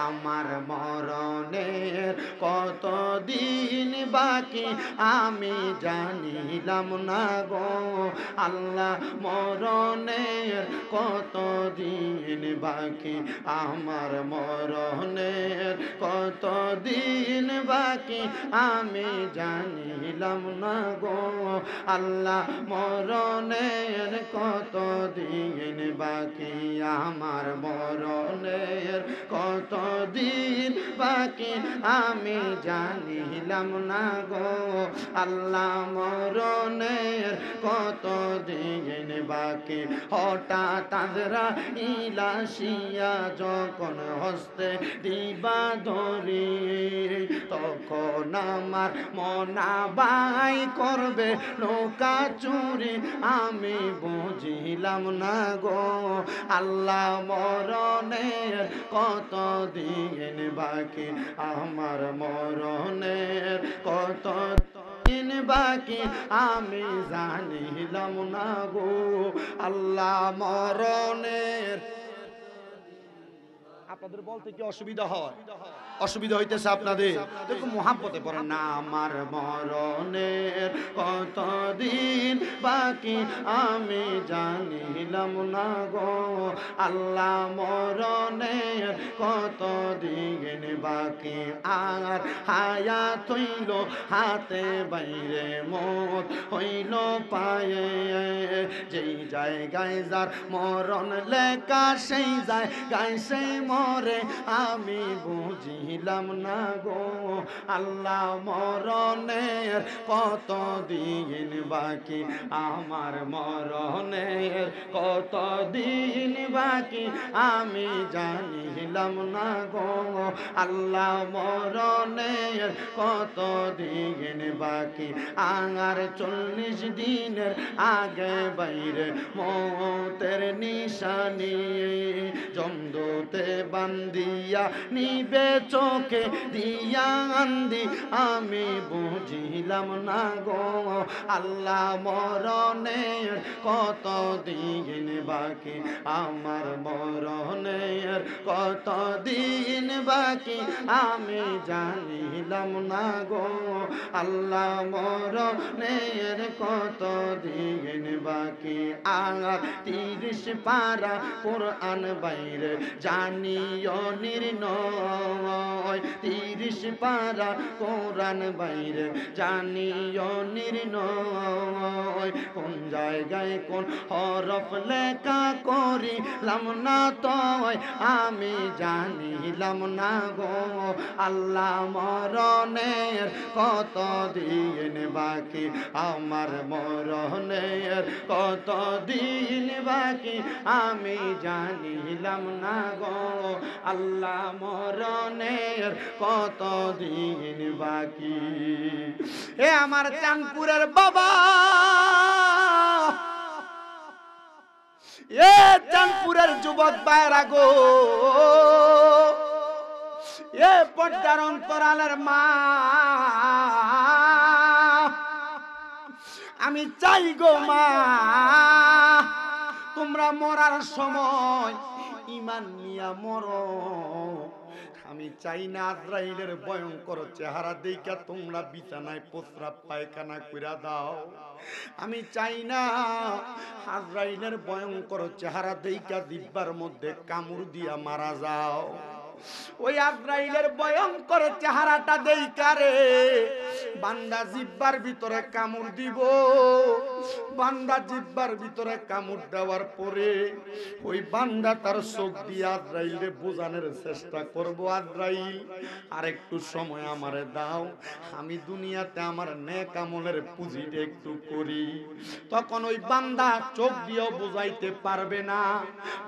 আমার মরণের কতদিন বাকি আমি জানিলাম না গো আল্লাহ মরণের কতদিন বাকি আমার মরণের কতদিন বাকি আমি জানিলাম না গো আল্লাহ মরণের কতদিন বাকি আমার মরণের কতদিন বাকি আমি জানিলাম না গো আল্লাহ মরণের কতদিন বাকি হঠাৎ আজরা ইলাসিয়া যখন হস্তে দিবা ধরি তখন আমার মনাবাই করবে নৌকা চুরি আমি বুঝিলাম না গো আল্লাহ মরণের কতদিন বাকি আমার মরণের কতদিন বাকি আমি জানিলাম না গো আল্লাহ মরণের আপনাদের বলতে কি অসুবিধা হয় অসুবিধা হইতেছে আপনাদের দেখো মোহাব্বতে পড়েন না আমার মরণের কতদিন বাকি আমি জানিলাম না গো আল্লাহ মরণের কতদিন বাকি আর হায়াত হইল হাতে বাইরে মত হইল পায়ে যেই জায়গায় যার মরণ লেখা সেই জায়গায় সেই মরে আমি বুঝিলাম না গো আল্লাহ মরণের কতদিন বাকি আমার মরণের কতদিন বাকি আমি জানিলাম না গো আল্লাহ মরণের কতদিন বাকি আর 40 দিনের আগে বাইরে মতের নিশানি জমদূতে বান্দিয়া নিবে চোখে দিয়া আন্দি আমি বুঝিলাম না গো আল্লাহ মরণের কতদিন বাকি আমার মরণের কতদিন বাকি আমি জানিলাম না গো আল্লাহ মরণের কতদিন বাকি আর 30 পারা কোরআন বাইরে জানিও নির্ণয় 30 পারা কোরআন বাইরে জানিও নির্ণয় কোন জায়গায় কোন হরফ লেখা করিলাম না তয় আমি জানিলাম না গো আল্লাহ মরণের কতদিন বাকি আমার মরণের কতদিন বাকি আমি জানিলাম না গো আল্লাহ মরণের কতদিন বাকি এ আমার চাঁদপুরের বাবা এ চাঁদপুরের যুবক ভাইরা গো এ পর্দার অন্তরালের মা আমি চাই গো মা তোমরা মরার সময় ঈমান নিয়া মরো আমি চাই না আজরাইলের ভয়ঙ্কর চেহারা দেইখা তোমরা বিছানায় প্রস্রাব পায়খানা কইরা দাও আমি চাই না আজরাইলের ভয়ঙ্কর চেহারা দেইখা জিহ্বার মধ্যে কামড় দিয়া মারা যাও ওই আজরাইলের ভয়ঙ্কর চেহারাটা দেইখা রে বান্দা জিহ্বার ভিতরে কামড় দিব বান্দা জিহ্বার ভিতরে কামড় দেওয়ার পরে ওই বান্দা তার চোখ দিয়ে আজরাইলে বোঝানোর চেষ্টা করব আজরাইল আর একটু সময় আমারে দাও আমি দুনিয়াতে আমার নেক আমলের পুঁজিটা একটু করি তখন ওই বান্দা চোখ দিয়েও বুঝাইতে পারবে না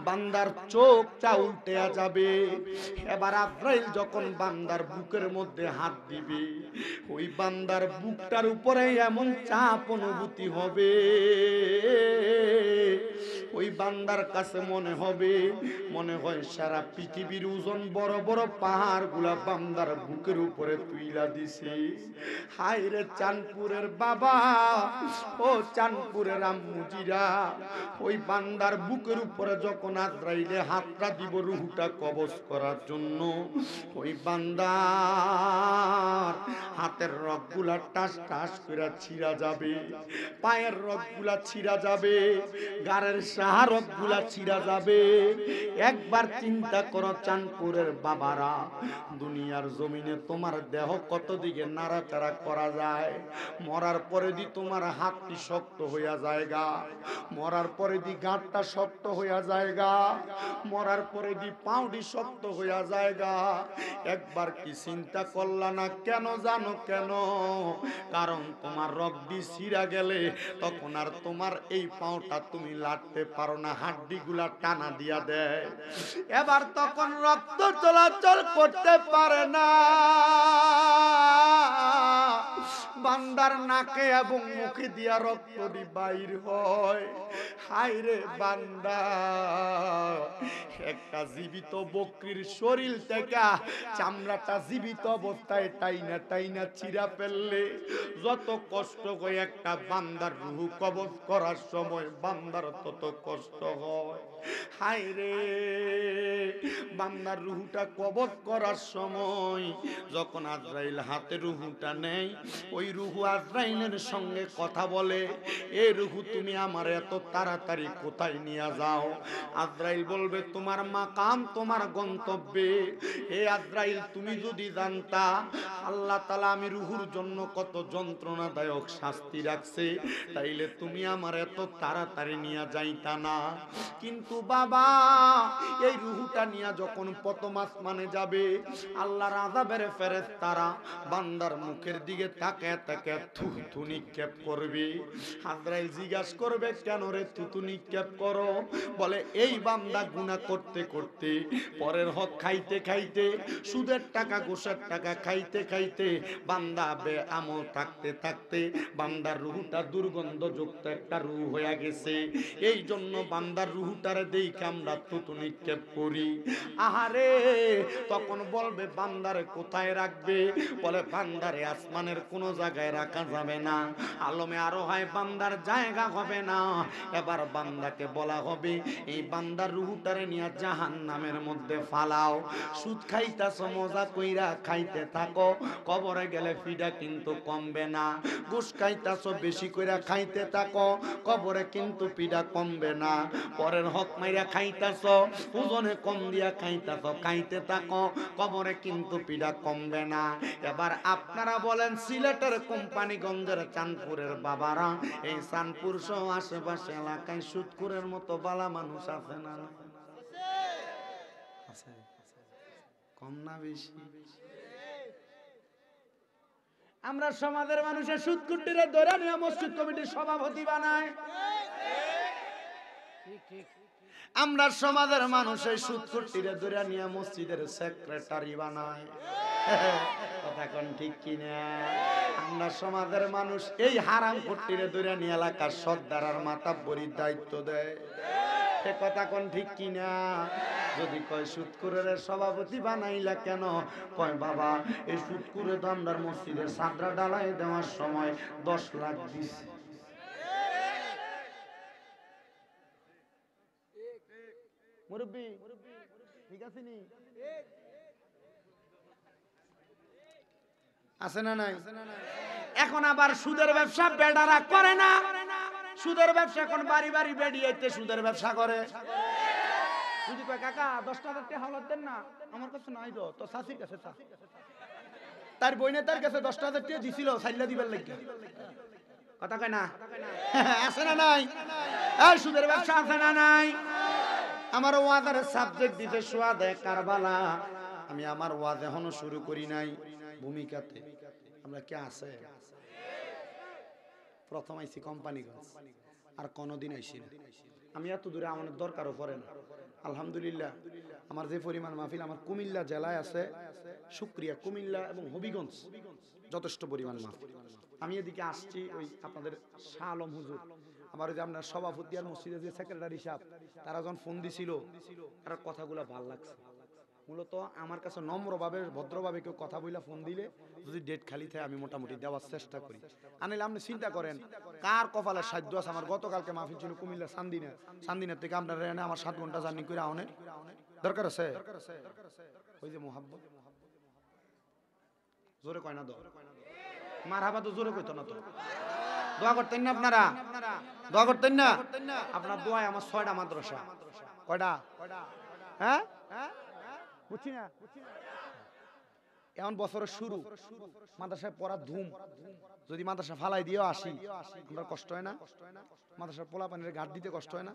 বান্দার চোখটা উল্টে যাবে এবার আজরাইল যখন বান্দার বুকের মধ্যে হাত দিবে ওই বান্দা বান্দার বুকটার উপরে এমন চাপ অনুভূতি হবে, ওই বান্দার কাছে মনে হয় সারা পৃথিবীর ওজন বড় বড় পাহাড় গুলা বান্দার বুকের উপরে তুইলা দিছে। হায় রে চাঁদপুরের বাবা, ও চাঁদপুরের আম্মুজিরা, ওই বান্দার বুকের উপরে যখন আজরাইলে হাতটা দিব রুহটা কবজ করার জন্য, ওই বান্দার হাতের রগগুলা টাস টাস করে ছিঁড়া যাবে, পায়ের রগগুলা ছিঁড়া যাবে, গাড়ের রগগুলা ছিঁড়া যাবে। একবার চিন্তা করো চাঁদপুরের বাবারা, দুনিয়ার জমিনে তোমার দেহ কত দিকে নাড়াচাড়া করা যায়, মরার পরে দি তোমার হাতটি শক্ত হইয়া যায়গা, মরার পরে দি গাঁটটা শক্ত হইয়া যায়গা, মরার পরে দি পাউডি শক্ত হইয়া যায়গা। একবার কি চিন্তা করলা না? কেন জানো কেন? কারণ তোমার রগটি ছিঁড়া গেলে তখন আর তোমার এই পাউটা তুমি লাটতে পারো না, হাড্ডি গুলা টানা দিয়া দেয়, এবার তখন রক্ত চলাচল করতে পারে না, বান্দার নাকে এবং মুখে দিয়া রক্ত দি বাইর হয়। হায় রে বান্দা, একটা জীবিত বকরির শরীর থেকে চামড়াটা জীবিত অবস্থায় টাইনা টাইনা চিরা ফেললে যত কষ্ট হয়, একটা বান্দার রূহ কবজ করার সময় বান্দার তত কষ্ট হয়। হায় রে, বান্দার রূহটা কবজ করার সময় যখন আজরাইল হাতে রূহটা নেয়, ওই রূহ আজরাইলের সঙ্গে কথা বলে, এ রূহ তুমি আমার এত তাড়াতাড়ি কোথায় নিয়ে যাও? আজরাইল বলবে তোমার মাকাম, তোমার গন্তব্যে। হে আজরাইল, তুমি যদি জানতা আল্লাহ তাআলা আমি রূহুর জন্য কত যন্ত্রণাদায়ক শাস্তি রাখছে, তাইলে তুমি আমার এত তাড়াতাড়ি নিয়ে যাইতা না। কিন্তু বাবা, এই রূহটা নিয়ে যখন প্রথম আসমানে যাবে, আল্লাহর আযাবের ফেরেশতারা বান্দার মুখের দিকে তাকায় তাকায় থুথু নিক্ষেপ করবে। আজরাইল জিজ্ঞাসা করবে, কেন রে থুথু নিক্ষেপ করো? বলে, এই বান্দা গুনাহ করতে করতে, পরের হক খাইতে খাইতে, সুদের টাকা ঘুষের টাকা খাইতে খাইতে, বান্দা বেআমল থাকতে থাকতে বান্দার রূহটা দুর্গন্ধযুক্ত একটা রূহ হয়ে গেছে। এই জন্য বান্দার রূহটারে দেখে আমরা থুথু নিক্ষেপ করি। আহারে, তখন বলবে বান্দারে কোথায় রাখবে? বলে, বান্দারে আসমানের কোনো জায়গায় রাখা যাবে না, আলমে আরো হয় বান্দার জায়গা হবে না। এবার বান্দাকে বলা হবে, এই বান্দার রূহটারে নিয়ে জাহান্নামের মধ্যে ফালাও। সুদ খাইতাছ, মজা কইরা খাইতে থাকো, কবরে গেলে ফিডা কিন্তু কমবে না। ঘুষ খাইতাছ, বেশি কইরা খাইতে থাকো, কবরে কিন্তু পিডা কমবে না। পরের হক মাইরা খাইতাছ, ওজনে কম দিয়া খাইতাছ, খাইতে থাকো, কবরে কিন্তু পিডা কমবে না। এবার আপনারা বলেন, সিলেটের কোম্পানিগঞ্জের চাঁদপুরের বাবারা, এই চাঁদপুর সহ আশেপাশে এলাকায় সুদখোরের মতো বালা মানুষ আছে না? আছে? কম না বেশি? আমরা সমাজের মানুষের সুদকুটিরে ধরে নিয়ে মসজিদ কমিটির সভাপতি বানায়। আমরা সমাজের মানুষের সুদকুটিরে ধরে নিয়ে মসজিদের সেক্রেটারি বানায়। কথা কোন ঠিক কিনা? আমরা সমাজের মানুষ এই হারাম কুটিরে ধরে নিয়ে এলাকার সর্দার আর মাতাব্বরির দায়িত্ব দেয়। কথা কোন ঠিক কিনা? যদি কয় সুদকুরের সভাপতি বানাইলা কেন? কয় বাবা, এই সুদকুরে তো আমরা মসজিদের সাদরা ডালাই দেওয়ার সময় 10 লাখ দিছি। মুরব্বি ঠিক আছে নি? আছে না নাই? এখন আবার সুদের ব্যবসা বেডারা করে না। সুদের ব্যবসা এখন বাড়ি বাড়ি বেডিয়েতে সুদের ব্যবসা করে। যদি কয় কাকা 10,000 টাকা হাওলাত দেন না, আমার কাছে নাই গো, তো শাশির কাছে চা। তার বইনে তার কাছে 10,000 টাকা দিছিল সাইলা দিবার লাগি। কথা কয় না? আছে না নাই? এই সুদের ব্যবসা আছে না নাই? আমার ওয়াজের সাবজেক্ট দিতে সুয়াদে কারবালা। আমি আমার ওয়াজ এখনো শুরু করি নাই। ভূমিকাতে আমরা কে আছে? প্রথম আইছি কোম্পানিগঞ্জ, আর কোনোদিন আইছি না। আমি এত দূরে আমার দরকারও পড়ে না। আলহামদুলিল্লাহ, আমার যে পরিমাণ মাহফিল আমার কুমিল্লা জেলায় আছে, শুকরিয়া, কুমিল্লা এবং হবিগঞ্জ যথেষ্ট পরিমাণ মাফ। আমি এদিকে আসছি ওই আপনাদের শাহ আলম হুজুর, আমার ওই যে আপনার সভাপতি আর মসজিদের যে সেক্রেটারি সাহেব, তারা যখন ফোন দিছিল তার কথাগুলো ভাল লাগছে। মূলত আমার কাছে নম্রভাবে ভদ্রভাবে কেউ কথা বইলা ফোন দিলে যদি ডেট খালি থাকে আমি মোটামুটি দেওয়ার চেষ্টা করি। আনিলে আপনি চিন্তা করেন কার কপালের সাধ্য আছে। আমার গতকালকে মাহফিল ছিল কুমিল্লা সান্দিনার থেকে আপনার এনে আমার 7 ঘন্টা জার্নি করে আউনের দরকার আছে। ওই যে মোহাব্বত জোরে কয় না, মারহাবা তো জোরে কইতো না। তো দোয়া করতেন না আপনারা, দোয়া করতেন না আপনার দোয়ায় আমার 6টা মাদ্রাসা। কয়টা? হ্যাঁ বুঝছি না। এখন বছরের শুরু, মাদ্রাসায় পড়ার ধুম। যদি মাদ্রাসা ফালাই দিয়েও আসি আমরা কষ্ট হয় না, মাদ্রাসার পোলা পানির ঘাট দিতে কষ্ট হয় না।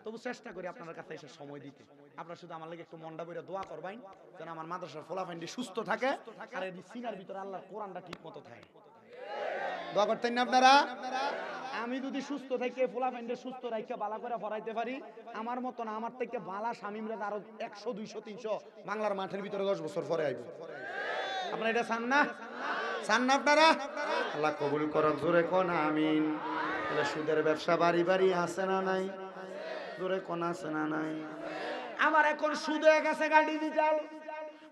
তবু চেষ্টা করি আপনার কাছে এসে সময় দিতে। আপনারা শুধু আমার লাগে একটু মনটা বইরা দোয়া করবেন যেন আমার মাদ্রাসার পোলা পানি সুস্থ থাকে আর এই সিনার ভিতরে আল্লাহর কোরআনটা ঠিক মতো থাকে। দোয়া করতেন না আপনারা? আমি যদি সুস্থ থেকে পোলা পানি সুস্থ রাখা বালা করে পড়াইতে পারি, আমার মতো না, আমার থেকে বালা শামিমরা আরো 100 200 300 বাংলার মাঠের ভিতরে 10 বছর পরে আইব। আপনারা এটা চান না? চান না আপনারা? আল্লাহ কবুল করুন। জোরে কোন আমিন। তাহলে সুদের ব্যবসা বাড়ি বাড়ি আছে না নাই? জোরে কোন আছে না নাই? আমার এখন সুদ হয়ে গেছে ডিজিটাল।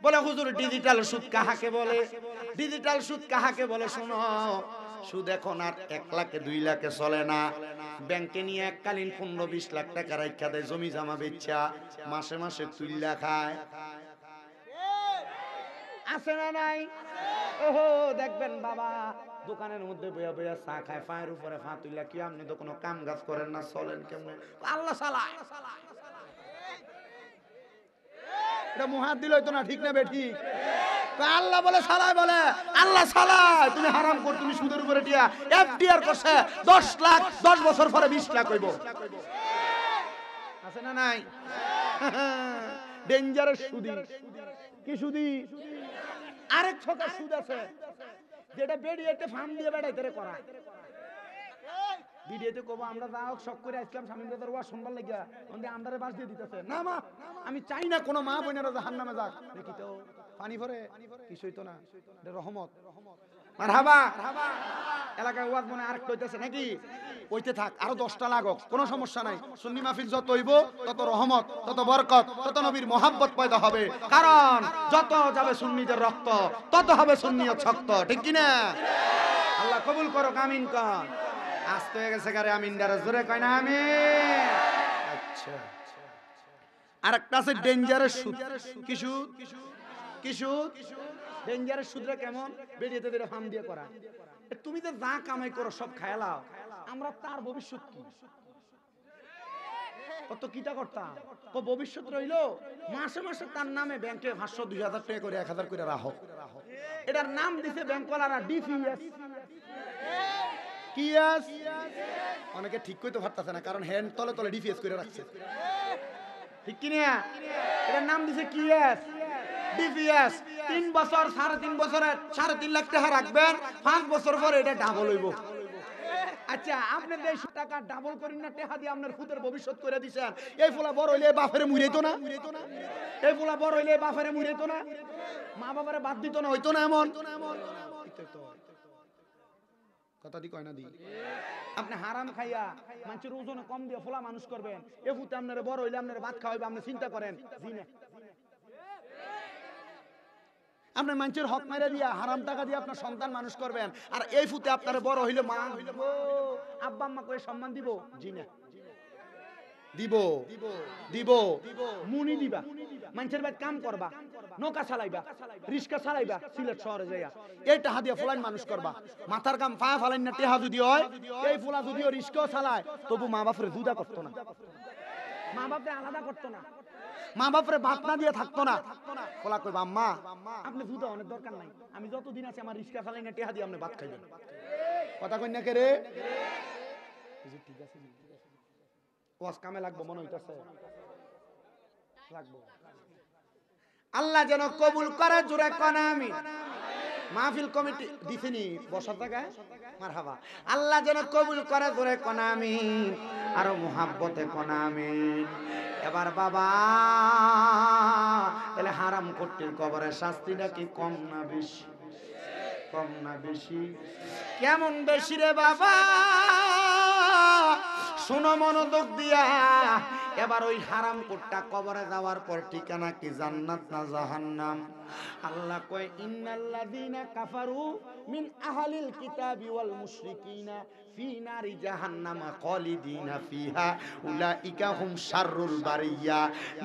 বলে হুজুর ডিজিটাল সুদ কাহাকে বলে? ডিজিটাল সুদ কাহাকে বলে? শোনো, সুদ এখন আর 1 লাখে 2 লাখে চলে না। ব্যাংকে নিয়ে এককালীন 15-20 লাখ টাকা রাখা দেয়, জমি জমা বেচা মাসে মাসে তুইলা খায়। আছে না নাই? ওহো দেখবেন বাবা দোকানের মধ্যে বইয়া বইয়া চা খায়, পায়ের উপরে ফা তুইলা। কি আপনি তো কোনো কাম কাজ করেন না, চলেন কেমন? আল্লাহ চালায়। এটা মুহাত দিল হইতো না, ঠিক না বেঠিক? আল্লাহ বলে চালায়, বলে আল্লাহ চালায়। তুমি হারাম কর, তুমি সুদের উপরে টিয়া এফডিআর করছে 10 লাখ, 10 বছর পরে 20 লাখ হইব। আছে না নাই? ডেঞ্জারাস সুদি। কি সুদি? আরেক ছকা সুদ আছে যেটা বেরিয়েতে ফার্ম দিয়ে বেড়াইতে করা। ভিডিওতে কব আমরা যা হোক শখ করে আসলাম স্বামী ব্রাদার ওয়া শুনবার লাগিয়া, ওখানে আমরারে বাস দিয়ে দিতেছে। না মা, আমি চাই না কোনো মা বোনেরা জাহান্নামে যাক। দেখি তো পানি ভরে কিছু হইতো না, এটা রহমত। মারহাবা। এলাকায় ওয়াজ মনে আরেকটা হইতেছে নাকি? হইতে থাক, আরো 10টা লাগক, কোনো সমস্যা নাই। সুন্নি মাহফিল যত হইব তত রহমত, তত বরকত, তত নবীর মহাব্বত পয়দা হবে। কারণ যত যাবে সুন্নিদের রক্ত তত হবে সুন্নিয়ত শক্ত, ঠিক কি না? আল্লাহ কবুল করো, আমিন কর। আসতে হয়ে গেছে গারে আমিন দারা জোরে কয় না আমিন। আচ্ছা, আরেকটা আছে ডেঞ্জারাস সুদ। কি সুদ? কি সুদ? ডেঞ্জারাস সুদরা কেমন? বেরিয়েতে দিলে ফার্ম দিয়ে করা। তুমি যে যা কামাই করো সব খায়ালাও, আমরা তার ভবিষ্যৎ কি? কত কিটা করতাম, ভবিষ্যৎ রইলো মাসে মাসে তার নামে ব্যাংকে 500 2000 টাকা করে 1000 করে রাখো। এটার নাম দিছে ব্যাংকওয়ালারা ডিপিএস। কিয়াস অনেকে ঠিক কইতে পারতাছে না, কারণ হ্যান্ড তলে তলে ডিপিএস করে রাখছে, ঠিক কি না? এটার নাম দিছে কিয়াস, ডিপিএস। 3 বছর 3.5 বছরে 3.5 লাখ টাকা রাখবেন, 5 বছর পরে এটা ডাবল হইব। আচ্ছা, আপনি 1.5 টাকা ডাবল করেন না, টাকা দিয়ে আপনার ফুতের ভবিষ্যৎ করে দিছেন। এই ফুলা বড় হইলে বাপেরে মুইরাইতো না? এই ফুলা বড় হইলে বাপেরে মুইরাইতো না? মা বাবারে বাদ দিত না? হইতো না এমন? কথা দি কয় না দি? আপনি হারাম খাইয়া মানুষের ওজনে কম দিয়ে ফোলা মানুষ করবেন, এ ফুতে আপনার বড় হইলে আপনার ভাত খাওয়াইবে, আপনি চিন্তা করেন। জি না, আপনি মানুষের হক মেরে দিয়া হারাম টাকা দিয়ে আপনার সন্তান মানুষ করবেন, আর এই ফুতে আপনার বড় হইলে মা আব্বা আম্মা করে সম্মান দিব? জি না, দিব দিব মুনি দিবা, মানুষের বাড়ি কাম করবা, নৌকা চালাইবা, রিক্সা চালাইবা, সিলেট শহরে যাইয়া এই টাকা দিয়ে ফলাইন মানুষ করবা। মাথার কাম পায়া ফলাইন না টেহা যদি হয়, এই ফুলা যদিও রিক্সাও চালায় তবু মা বাপরে জুদা করতো না, মা বাপরে আলাদা করতো না, মা বাপরে ভাত না দিয়ে থাকতো না। ফলা কইবা আম্মা আপনি জুদা অনেক দরকার নাই, আমি যতদিন আছে আমার রিক্সা চালাই না টেহা দিয়ে আপনি ভাত খাইবেন। কথা কই না কে রে? ঠিক আছে, ওয়াজ কামে লাগবো মনে হইতাছে, লাগবো। আল্লাহ যেন কবুল করে, জোরে কোন আমিন। মাহফিল কমিটি দিছিনি বসার জায়গায়? মারহাবা। আল্লাহ যেন কবুল করে, জোরে কোন আমিন, আরো মুহাব্বতে কোন আমিন। এবার বাবা তাহলে হারাম করতে কবরের শাস্তিটা কি কম না বেশি? কম না বেশি? কেমন বেশি রে বাবা? শোনো মনোযোগ দিয়া, এবার ওই হারাম কোটটা কবরে যাওয়ার পর ঠিকানা কি জান্নাত না জাহান্নাম? আল্লাহ কয় ইন্নাল্লাযীনা কাফারু মিন আহলিল কিতাবি ওয়াল মুশরিকিনা ফি নারি জাহান্নাম খালিদিনা ফিহা উলাইকা হুম শাররুল বারিয়া।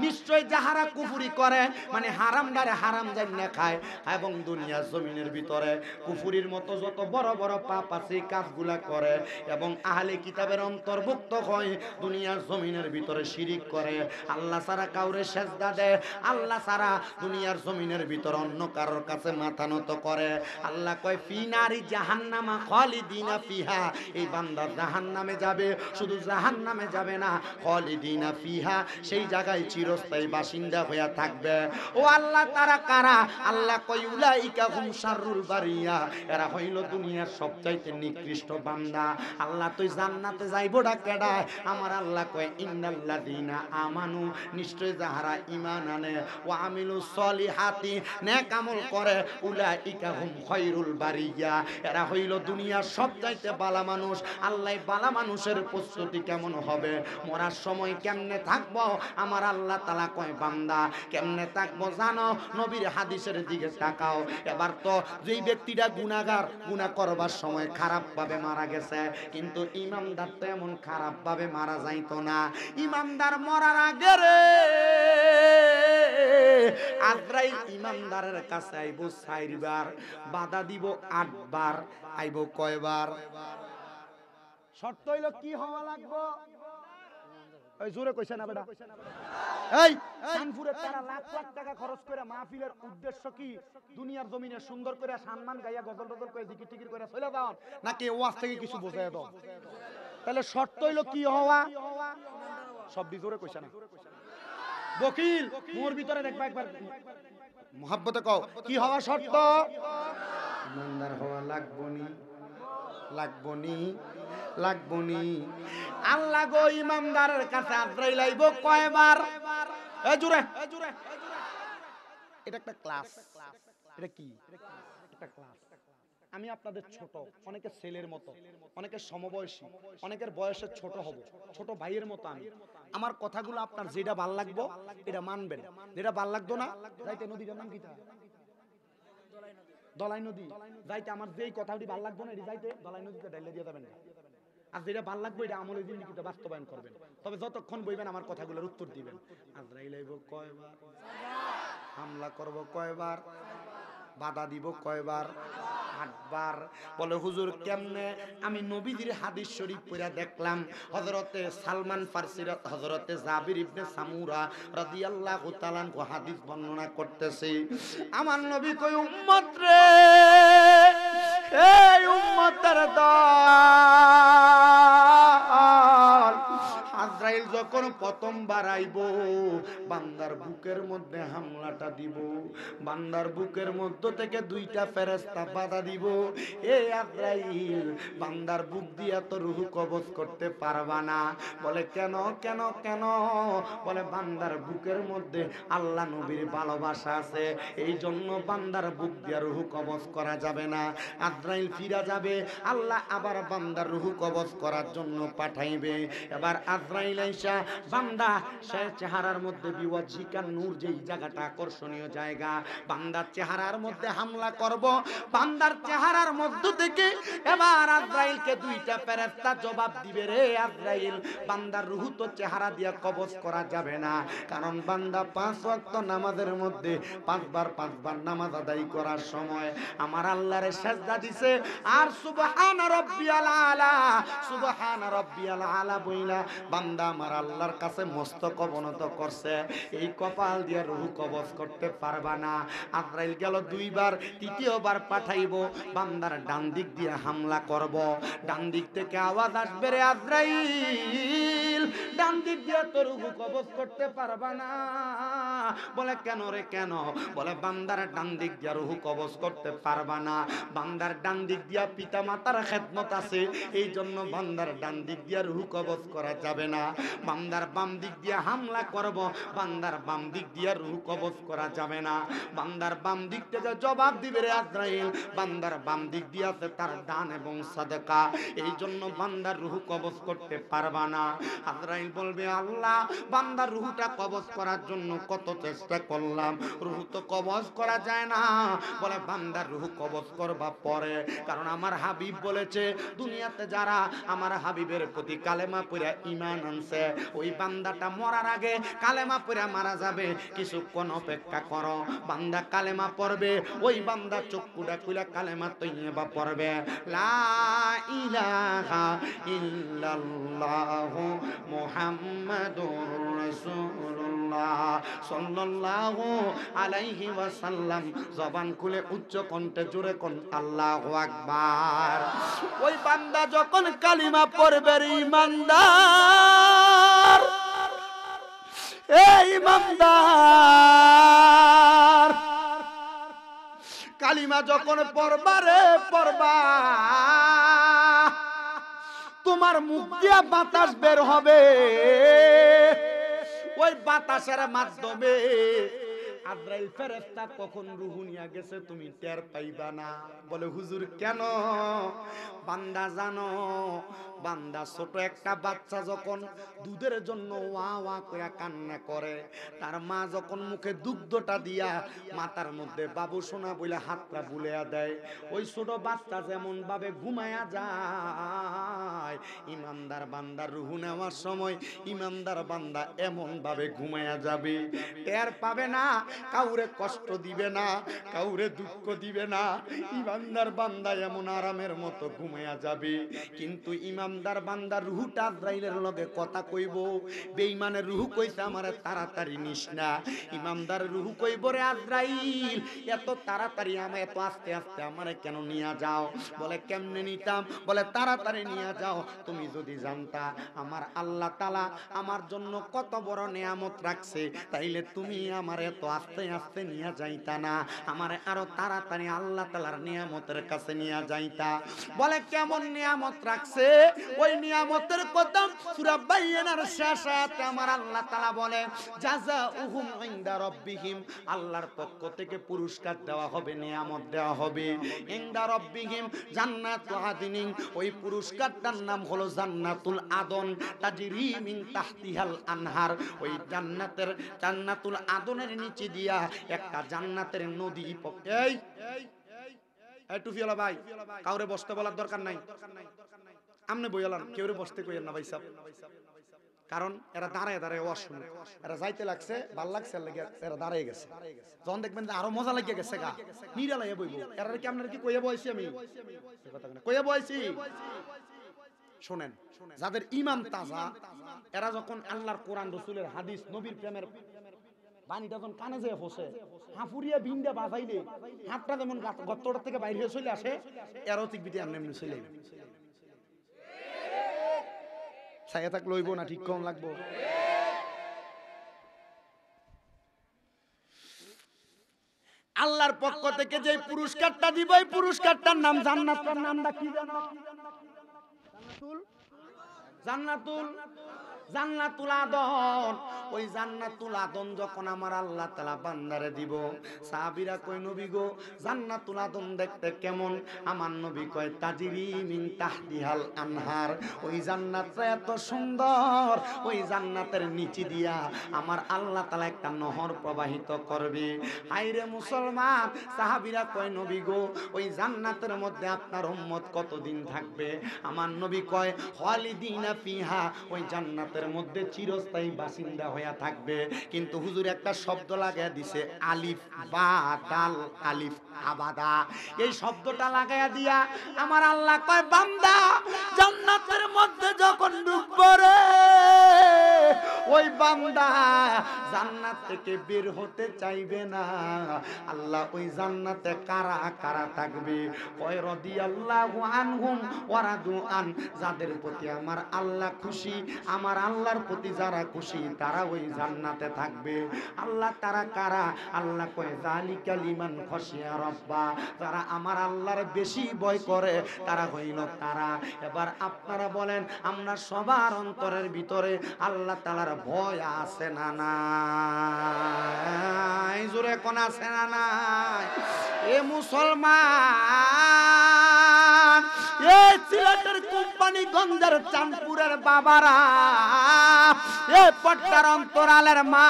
নিশ্চয় যাহারা কুফরি করে, মানে হারামদারে হারাম জান্না খায় এবং দুনিয়া জমিনের ভিতরে কুফরির মতো যত বড় বড় পাপ আছে কাজগুলা করে এবং আহলে কিতাবের অন্তর্ভুক্ত হয়, দুনিয়ার জমিনের ভিতরে শিরিক করে, আল্লাহ ছাড়া কাউরে সেজদা দেয়, আল্লাহ ছাড়া দুনিয়ার জমিনের ভিতর অন্য কারোর কাছে মাথা নত করে। আল্লাহ কয় ফি নারি জাহান্নামা খালিদিনা ফিহা, এই বান্দা জাহান্নামে যাবে, শুধু জাহান্নামে যাবে না, খালিদিনা ফিহা, সেই জায়গায় চিরস্থায়ী বাসিন্দা হয়ে থাকবে। ও আল্লাহ, তারা কারা? আল্লাহ কয় উলাইকা হুম শাররুল বারিয়া, এরা হইল দুনিয়ার সবচাইতে নিকৃষ্ট বান্দা। আল্লাহ তুই জান্নাতে যাইবডা কেডা? আমার আল্লাহ কয় ইন্নাল্লাযীনা আমানু, নিশ্চয় যাহারা ঈমান আনে, ওয়া আমিলুস সলিহাতি, নেক আমল করে, উলাইকা হুম খায়রুল বারিয়া, এরা হইল দুনিয়ার সবচাইতে বালা মানুষ। আল্লাহ বালা মানুষের প্রস্তুতি কেমন হবে, মরার সময় কেমনে থাকবো? আমার আল্লাহ তাআলা কয় বান্দা কেমনে থাকবো জানো? নবীর হাদিসের দিকে তাকাও। এবার তো যেই ব্যক্তিটা গুনাহগার, গুনাহ করবার সময় খারাপ ভাবে মারা গেছে, কিন্তু ইমানদার তো এমন খারাপ ভাবে মারা যাইতো না। ইমানদার মরার আগে রে আজরাইল ইমানদারের কাছে আইব 4 বার, বাধা দিব 8 বার। আইব কয়বার? শর্ত হইল কি হওয়া লাগবে? ওই জোরে কইছে না বেটা? এই কানপুরে তারা লাখ লাখ টাকা খরচ করে মাহফিলের উদ্দেশ্য কি? দুনিয়ার জমিনে সুন্দর করে সম্মান গাইয়া গজল টজল করে জিকির টিকির করে চলে দাও, নাকি ওয়াজ থেকে কিছু বোঝায় দাও? তাহলে শর্ত হইল কি হওয়া? সব জোরে কইছে না? বকিল মোর ভিতরে দেখবা একবার মোহাব্বতে কও, কি হওয়া শর্ত? ইমানদার হওয়া লাগবনি, লাগবনি, লাগবনি। আল্লাহ গো ইমানদারের কাছে আজরাইল আইব কয়বার? এই জোরে, এটা একটা ক্লাস। এটা কি? একটা ক্লাস। আমি আপনাদের ছোট, অনেকে ছেলের মতো, অনেকে সমবয়সী, অনেকের বয়সের ছোট হব, ছোট ভাইয়ের মতো আমি। আমার কথাগুলো আপনার যেটা ভাল লাগবো এটা মানবেন, যেটা ভাল লাগতো না যাইতে। নদীটার নাম কি? দলাই নদী। যাইতে আমার যেই কথাটি ভাল লাগবো না, এটি যাইতে দলাই নদীতে ডাইলে দিয়ে যাবেন। আর যেটা ভাল লাগবে এটা আমলের জিন্দেগিতে বাস্তবায়ন করবেন। তবে যতক্ষণ বইবেন আমার কথাগুলোর উত্তর দিবেন। আজরাইল আইব কয়বার? হামলা করব কয়বার? বাধা দিব কয়বার? 8 বার। বলে হুজুর কেমনে? আমি নবীজির হাদিস শরীফ পড়া দেখলাম, হযরতে সালমান ফারসি, হযরতে জাবির ইবনে সামুরা রাদিয়াল্লাহু তাআলা আনহু হাদিস বর্ণনা করতেছে। আমার নবী কই উম্মত রে, এই উম্মতের দল, আজরাইল যখন প্রথমবার আইব বান্দার বুকের মধ্যে হামলাটা দিব, বান্দার বুকের মধ্য থেকে 2টা ফেরেশতা বাধা দিব। এই আজরাইল বান্দার বুক দিয়া তো রূহ কবজ করতে পারবা না। বলে কেন কেন কেন? বলে বান্দার বুকের মধ্যে আল্লাহ নবীর ভালোবাসা আছে, এই জন্য বান্দার বুক দিয়া রূহ কবজ করা যাবে না। আজরাইল ফিরা যাবে, আল্লাহ আবার বান্দার রূহ কবজ করার জন্য পাঠাইবে। এবার আজরাইল আইসা বান্দা সে চেহারার মধ্যে বিওয়াজিকান নূর, যেই জায়গাটা আকর্ষণীয় জায়গা, বান্দার চেহারার মধ্যে হামলা করব। বান্দার চেহারার মধ্য থেকে এবার আজরাইলকে 2টা ফেরেশতা জবাব দিবে, রে আজরাইল বান্দার রূহ তো চেহারা দিয়া কবজ করা যাবে না, কারণ বান্দা 5 ওয়াক্ত নামাজের মধ্যে 5 বার নামাজ আদায় করার সময় আমার আল্লাহর সিজদা দিছে, আর সুবহানা রাব্বিয়াল আলা, সুবহানা রাব্বিয়াল আলা বইলা বান্দা আমার আল্লাহর কাছে মস্তক অবনত করছে। এই কপাল দিয়ে রূহ কবজ করতে পারবা না। আজরাইল গেল 2 বার, 3য়বার পাঠাইব, বান্দার ডান দিক দিয়ে হামলা করব। ডান দিক থেকে আওয়াজ আসবে, রে আজরাইল ডান দিক দিয়ে তোর রূহ কবজ করতে পারবা না। বলে কেন রে কেন? বলে বান্দার ডান দিক দিয়ে রূহ কবজ করতে পারবা না। বান্দার ডান দিক দিয়া পিতা মাতার খেদমত আছে, এই জন্য বান্দার ডান দিক দিয়া রূহ কবজ করা যাবে না। বান্দার বাম দিক দিয়া হামলা করব, বান্দার বাম দিক দিয়া রূহ কবজ করা যাবে না। বান্দার বাম দিক থেকে জবাব দিবে রে আজরাইল, বান্দার বাম দিক দিয়া আছে তার দান এবং সাদকা, এই জন্য বান্দার রূহ কবজ করতে পারবা না। আজরাইল বলবে আল্লাহ বান্দার রূহটা কবজ করার জন্য কত চেষ্টা করলাম, রূহ তো কবজ করা যায় না। বলে বান্দার রূহ কবজ করবা পরে, কারণ আমার হাবিব বলেছে দুনিয়াতে যারা আমার হাবিবের প্রতি কালেমা পড়ে ঈমান আনছে, ওই বান্দাটা মরার আগে কালেমা পড়ে মারা যাবে। কিছুক্ষণ অপেক্ষা করো, বান্দা কালেমা পড়বে, ওই বান্দা চক্ষুটা খুলে কালেমা তৈবা পড়বে, লা ইলাহা ইল্লাল্লাহু মুহাম্মাদুর রাসূলুল্লাহ সাল্লাল্লাহু আলাইহি ওয়াসাল্লাম। জবান খুলে উচ্চ কণ্ঠে জোরে কোন আল্লাহু আকবার। ওই বান্দা যখন কালিমা পড়বে রে ইমানদার, এই ইমানদার কালিমা যখন পড়বা রে পড়বা, তোমার মুখ দিয়া বাতাস বের হবে, ওই বাতাসের মাধ্যমে আজরাইল ফেরেশতা কখন রূহ নিয়ে গেছে তুমি টের পাইবা না। বলে হুজুর কেন? বান্দা জানো, বান্দা ছোট একটা বাচ্চা যখন দুধের জন্য ওয়া ওয়া করে কান্না করে, তার মা যখন মুখে দুগ্ধটা দিয়া মাথার মধ্যে বাবু সোনা বলে হাতটা বুলিয়া দেয়, ওই ছোট বাচ্চা যেমন ভাবে ঘুমায়া যায়, ইমানদার বান্দার রূহ নেওয়ার সময় ইমানদার বান্দা এমন ভাবে ঘুমায়া যাবে, টের পাবে না, কাউরে কষ্ট দিবে না, কাউরে দুঃখ দিবে না। ইমানদার বান্দা এমন আরামের মতো ঘুমায়া যাবে। কিন্তু ইমানদার বান্দার রূহটা আজরাইলের লগে কথা কইব, বেঈমানের রূহ কইছে আমারে তাড়াতাড়ি নিস না। ইমানদার রূহ কইব রে আজরাইল এত তাড়াতাড়ি আমায় এত আস্তে আস্তে আমারে কেন নিয়া যাও? বলে কেমনে নিতাম? বলে তাড়াতাড়ি নিয়া যাও। তুমি যদি জানতা আমার আল্লাহ তাআলা আমার জন্য কত বড় নিয়ামত রাখছে, তাইলে তুমি আমারে এত আস্তে আস্তে নিয়ে যাইতা না, আমারে আরো তাড়াতাড়ি আল্লাহ তাআলার নিয়ামতের কাছে নিয়ে যাইতা। বলে কেমন নিয়ামত রাখছে? ওই নিয়ামতের কথা সূরা বাইয়ানার শেষ আয়াতে আমার আল্লাহ তাআলা বলে জাযাউহুম ইনদা রাব্বিহিম, আল্লাহর পক্ষ থেকে পুরস্কার দেওয়া হবে, নিয়ামত দেওয়া হবে। ইনদা রাব্বিহিম জান্নাতু আদনিন, ওই পুরস্কারটার নাম হলো জান্নাতুল আদন, তাজরি মিন তাহতিহাল আনহার। ওই জান্নাতুল আদনের নিচে দিয়া একটা জান্নাতের নদী। এই টুফিওয়ালা ভাই, কাউরে বসতে বলার দরকার নাই, আমনে বইলাম কেউরে বসতে কইেন না ভাই সাহেব, কারণ এরা দাঁড়ায় দাঁড়ায় ওয়াজ শুনে, এরা যাইতে লাগছে ভাল লাগছে লাগে এরা দাঁড়ায় গেছে, যখন দেখবেন যে আরো মজা লাগিয়ে গেছে গা নিরালাইয়া বইব। এরা কি আপনার কি কইয়া বইছি? আমি কইয়া বইছি। শোনেন, যাদের ঈমান তাজা, এরা যখন আল্লাহর কোরআন রাসূলের হাদিস নবীর প্রেমের বাণীটা যখন কানে যায় ফসে, হাফুরিয়া বিন্দা বাজাইলে হাতটা যেমন গর্তটা থেকে বাইরে হয়ে চলে আসে, এরাও ঠিক বিটি এমনি এমনি চলে ছায়া থাক লইব না, ঠিক কম লাগবো। আল্লাহর পক্ষ থেকে যে পুরস্কারটা দিব, এই পুরস্কারটার নাম জান্নাতের নামটা কি জানো? জান্নাতুল আদন। ওই জান্নাতুল আদন যখন আমার আল্লাহ তাআলা বান্দারে দিব, সাহাবীরা কই নবী গো জান্নাতুল আদন দেখতে কেমন? আমার নবী কয় তাজরি মিন তাহতিহাল আনহার। ওই জান্নাতটা এত সুন্দর, ওই জান্নাতের নিচে দিয়া আমার আল্লাহ তাআলা একটা নহর প্রবাহিত করবে। হায়রে মুসলমান, সাহাবীরা কয় নবী গো ওই জান্নাতের মধ্যে আপনার উম্মত কতদিন থাকবে? আমার নবী কয় খালিদিনা ফিহা, ওই জান্নাতের মধ্যে চিরস্থায়ী বাসিন্দা হয়ে থাকবে। কিন্তু হুজুর একটা শব্দ লাগায়া দিছে, আলিফ বা দাল, আলিফ আবাদা, এই শব্দটা লাগায়া দিয়া আমার আল্লাহ কয় বান্দা জান্নাতের মধ্যে যখন ঢুকবে রে ওই বান্দা জান্নাত থেকে বের হতে চাইবে না। আল্লাহ ওই জান্নাতে কারা কারা থাকবে? ওয়া রাদিয়াল্লাহু আনহুম ওয়া রাদু আন, যাদের প্রতি আমার আল্লাহ খুশি, আমার আল্লাহর প্রতি যারা খুশি তারা ওই জান্নাতে থাকবে। আল্লাহ তারা কারা? আল্লাহ কয় যালিকা লিমান খাশিয়া রাব্বা, যারা আমার আল্লাহর বেশি ভয় করে তারা হইল তারা। এবার আপনারা বলেন, আমরা সবার অন্তরের ভিতরে আল্লাহ তাআলার ভয় আছে না নাই? জোরে কোন আছে না নাই? এ মুসলমান, এই সিলেটের কোম্পানিগঞ্জের চাঁদপুরের বাবারা, এ পট্টার অন্তরালের মা,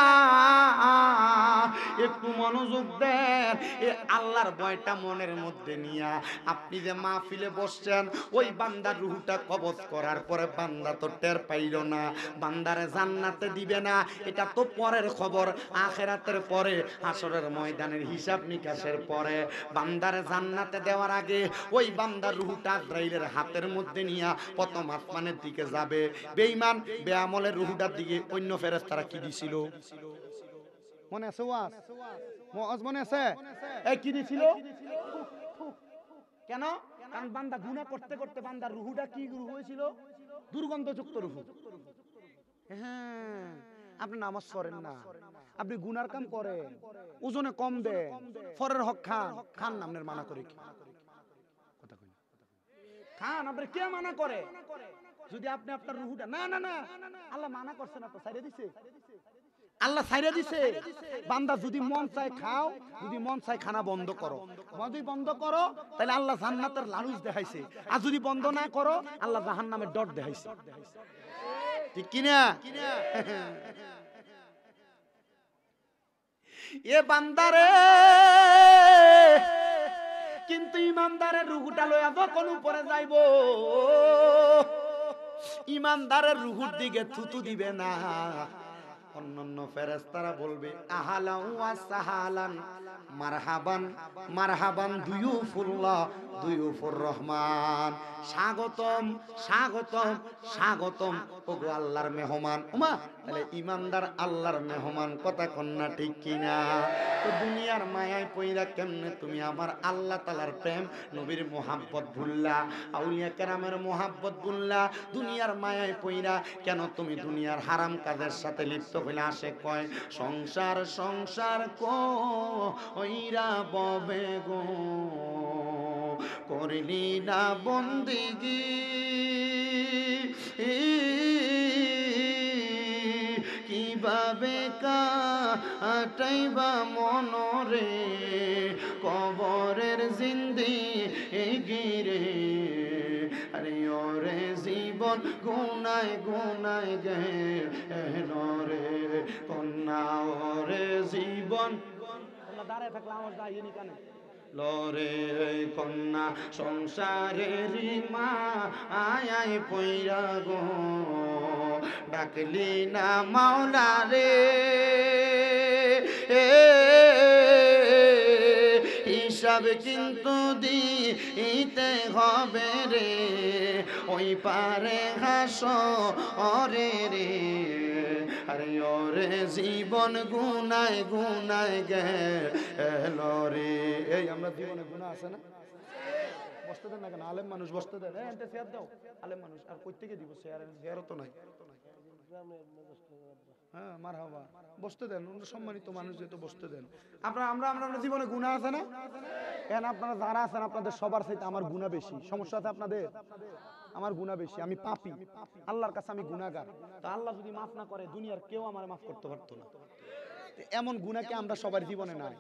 একটু মনোযোগ দেন। এ আল্লাহর ভয়টা মনের মধ্যে নিয়া আপনি যে মাহফিলে বসছেন, ওই বান্দার রূহটা কবজ করার পরে বান্দা তো টের পাইল না, বান্দারে জান্নাতে দিবে না, এটা তো পরের খবর। আখিরাতের পরে, হাসরের ময়দানের হিসাব নিকাশের পরে বান্দারে জান্নাতে দেওয়ার আগে ওই বান্দার রূহটা আজরাইলের হাতের মধ্যে নিয়া প্রথম আসমানের দিকে যাবে। বেঈমান বেআমলের রূহটার দিকে অন্য ফেরেশতারা কি দিছিল? মনে আছে? ওয়াজ মনে আছে? এই কি দিছিল? কেন? কারণ বান্দা গুনাহ করতে করতে বান্দার রূহটা কি রূহ হয়েছিল? দুর্গন্ধযুক্ত রূহ। হ্যাঁ, আপনি নামাজ পড়েন না, আপনি গুনার কাম করেন, ওজনে কম দেন, ফরের হক খান না, আপনার মানা করে কি? কথা কই খান, আপনার কে মানা করে? যদি আপনি আপনার রূহটা না না না, আল্লাহ মানা করছে না তো, ছাইড়া দিছে। আল্লাহ ছাইড়া দিছে। বান্দা যদি মন চায় খাও, যদি মন চায় খানা বন্ধ করো। যদি বন্ধ করো তাহলে আল্লাহ জান্নাতের লালুচ দেখাইছে, আর যদি বন্ধ না করো আল্লাহ জাহান্নামের ডর দেখাইছে। ঠিক কিনা? এ বান্দারে, কিন্তু ইমানদারের রূহটা লইয়া যখন উপরে যাইব, ইমানদারের রূহুর দিকে থুতু দিবে না। অন্যান্য ফেরেশতারা বলবে আহালান ওয়া সাহালান, মারহাবান মারহাবান দুয়ুফুল্লাহ দুয়ুফুর রহমান, স্বাগতম স্বাগতম স্বাগতম ওগো আল্লাহর মেহমান। ওমা, তাহলে ইমানদার আল্লাহর মেহমান, কথা কন্যা ঠিক কিনা? তো দুনিয়ার মায়ায় পইরা কেমনে তুমি আমার আল্লাহ তাআলার প্রেম নবীর মোহাব্বত ভুললা, আউলিয়া কেরামের মোহাব্বত ভুললা? দুনিয়ার মায়ায় পইরা কেন তুমি দুনিয়ার হারাম কাজের সাথে লিপ্ত হইলে? আসে কয় সংসার সংসার কইরা ববে গো, করলি না বন্দিগি, কিভাবে কাটাইবা মনরে কবরের জিন্দেগি রে? আরে ওরে জীবন গুনায় গুনায় গেল রে কন্যা, ওরে জীবন দাঁড়ায় থাকলে আমার যাইনি কানে লরে কন্যা, সংসারের মা আয় পইরা গো, ডাকলি না মাওলা রে, হিসাব কিন্তু দিতে হবে রে, ওই পারে হাসরে রে। আরে ওরে জীবন গুনায় গুনায় গেল রে। এই আমরা জীবনে গুনাহ আছে না? বসতে দেন না কেন? আলেম মানুষ বসতে দেন। এনতে শেয়ার দাও, আলেম মানুষ আর কই থেকে দিব শেয়ারও তো নাই। হ্যাঁ, মারহাবা, বসতে দেন, সম্মানিত মানুষ যেহেতু বসতে দেন। আমরা জীবনে গুনাহ আছে না? কেন আপনারা যারা আছেন আপনাদের সবার চাইতে আমার গুনাহ বেশি। সমস্যা আছে আপনাদের? আমার গুনাহ বেশি, আমি পাপী, আল্লাহর কাছে আমি গুনাহগার। তো আল্লাহ যদি মাফ না করে দুনিয়ার কেউ আমারে মাফ করতে পারতো না। এমন গুনাহকে আমরা সবার জীবনে নাই।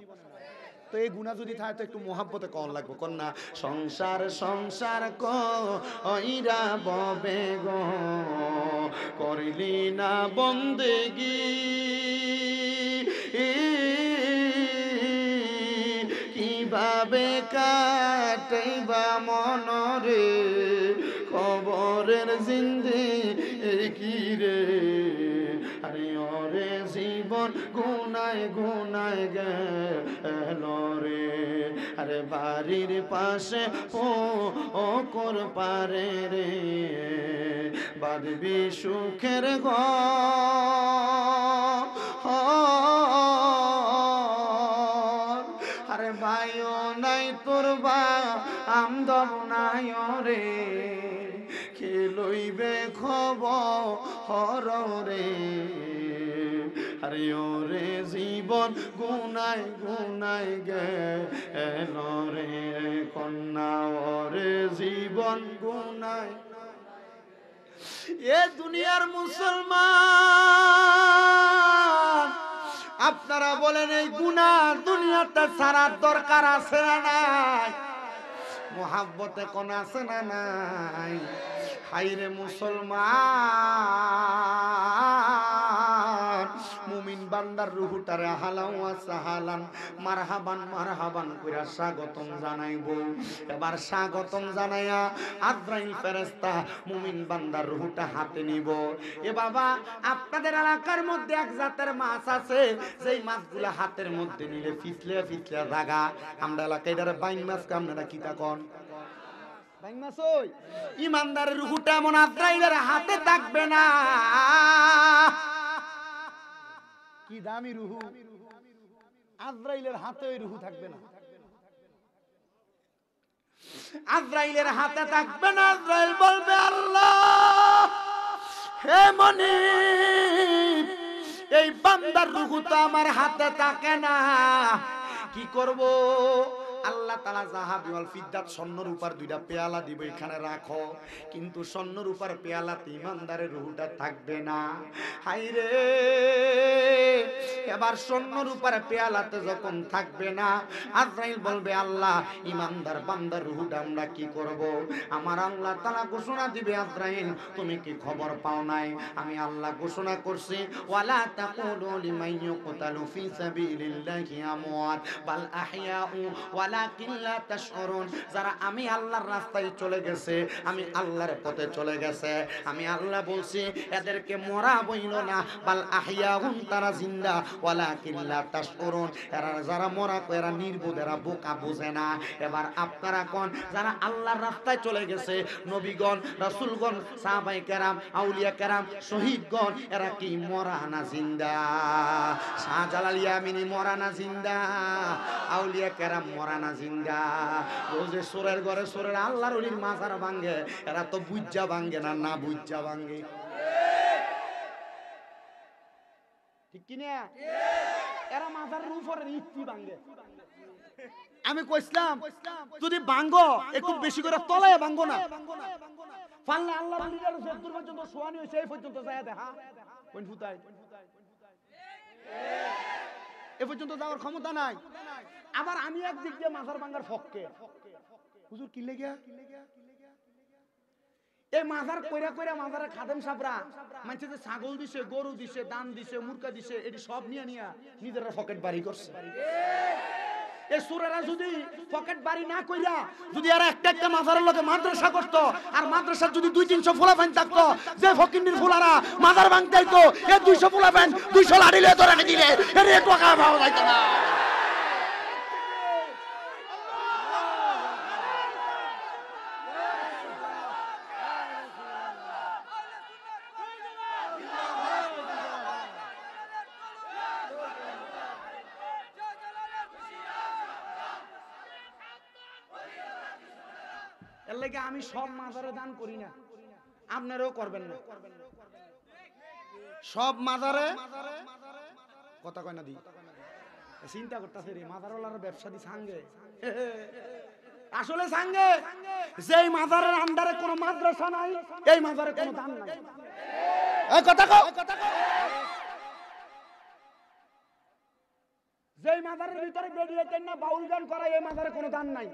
তো এই গুনাহ যদি থাকে তো একটু মোহাব্বতে কন লাগবে। কন্যা সংসার সংসার কইরা ববে গো, করলি না বন্দেগি, কিভাবে কাটাইবা মনরে কবরের জিন্দেগি রে? আরে ওরে জীবন গুনায় গুনায় গেল রে। আরে বাড়ির পাশে ও কর পারে রে বাঁধবি সুখের ঘর আরে ভাইও নাই তোর বা আমদম নাই রে কে লইবে খবর রে আরে ওরে জীবন গুনাই গুনাই গেল রে কন্যা ওরে জীবন গুনাই এ দুনিয়ার মুসলমান আপনারা বলেন এই গুনাহ দুনিয়াতে ছাড়ার দরকার আছে না নাই মোহাব্বতে কোন আছে না নাই হাইরে মুসলমান মুমিন বান্দার রুহটারে হালাও সাহালান মারহাবান মারহাবান কইরা স্বাগতম জানাইবো এবার স্বাগতম জানাইয়া আজরাইল ফেরেশতা মুমিন বান্দার রুহটা হাতে নিব এ বাবা আপনাদের এলাকার মধ্যে এক জাতের মাছ আছে যেই মাছগুলো হাতের মধ্যে নিলে ফিসলে ফিসলে জায়গা আমরা এলাকায় এটারে বাইন মাছ আপনারা কি তা কোন বাইন মাছ ওই ইমানদারের রুহটা এমন আজরাইলের হাতে থাকবে না কি দামি রুহু আজরাইলের হাতে ওই রুহু থাকবে না আজরাইলের হাতে থাকবে না আজরাইল বলবে আল্লাহ হে মনিব এই বান্দার রুহু তো আমার হাতে থাকে না কি করব আল্লাহ তাআলা যাহাবি ওয়াল ফিদ্দাত স্বর্ণ রূপার দুইটা পেয়ালা দিব এখানে রাখো কিন্তু স্বর্ণ রূপার পেয়ালাতে ইমানদারের রূহটা থাকবে না হায়রে এবার স্বর্ণ রূপার পেয়ালাতে যখন থাকবে না আজরাইল বলবে আল্লাহ ইমানদার বান্দার রূহটা আমরা কি করব আমার আল্লাহ তাআলা ঘোষণা দিবে আজরাইল তুমি কি খবর পাও নাই আমি আল্লাহ ঘোষণা করছি ওয়ালা তাকুলু লিমান ইউকতালু ফি সাবিলিল্লাহি আমওয়াত বাল আহইয়াউ ওয়ালাকিন লা তাশউরুন যারা আমি আল্লাহর রাস্তায় চলে গেছে আমি আল্লাহর পথে চলে গেছে আমি আল্লাহ বলছি এদেরকে মরা বইল না বাল আহইয়াউন তারা জিন্দা ওয়ালাকিন লা তাশউরুন এরা যারা মরা এরা নির্বোধ এরা বোকা বোঝে না এবার আপনারা কোন যারা আল্লাহর রাস্তায় চলে গেছে নবীগণ রাসূলগণ সাহাবায়ে কেরাম আউলিয়া কেরাম শহীদগণ এরা কি মরা না জিন্দা শাহজালাল ইয়ামিনী মরা না জিন্দা আউলিয়া কেরাম মরা না জিন্দা রোজে সোরের ঘরে সোরের আল্লাহর ওলির মাজার ভাঙে এরা তো বুজ্জা ভাঙে না না বুজ্জা ভাঙে ঠিক কি না এরা মাজার উপরে ইফতি ভাঙে আমি কইছিলাম যদি ভাঙো একটু বেশি করে তলায় ভাঙো না পারলে আল্লাহর ওলির যতদূর পর্যন্ত সোয়ানি হইছে এই পর্যন্ত যায় দেখা কোন ফুটাই এ পর্যন্ত যাওয়ার ক্ষমতা নাই আবার আমি একদিক দিয়ে মাজার ভাঙার ফককে হুজুর কি লেগে এই মাজার কইরা কইরা মাজারে খাদেম সাবরা মানছে যে ছাগল দিছে গরু দিছে দান দিছে মুরগা দিছে এটি সব নিয়ে নিয়া নিজেরা পকেট বাড়ি করছে এই সুরেরা যদি পকেট বাড়ি না কইরা যদি আর একটা একটা মাজারের লগে মাদ্রাসা করত আর মাদ্রাসার যদি 200-300 ফুলা ফ্যান থাকতো যে ফকিন্নির ফুলারা মাজার ভাঙতে আইতো এই 200 ফুলা ফ্যান 200 লাঠি লয়ে ধরে দিলে এর টাকা পাওয়া যাইতো না এর লাগি আমি সব মাজারে দান করি না আপনারাও করবেন না সব মাজারে কথা কয় না দি চিন্তা করতেছে রে মাজারওয়ালার ব্যবসা দি সাঙ্গে আসলে সাঙ্গে যেই মাজারের আন্ডারে কোনো মাদ্রাসা নাই এই মাজারে কোনো দান নাই এই কথা কও যেই মাজারের ভিতরে বেরিয়ে তাই না বাউল গান করা এই মাজারে কোনো দান নাই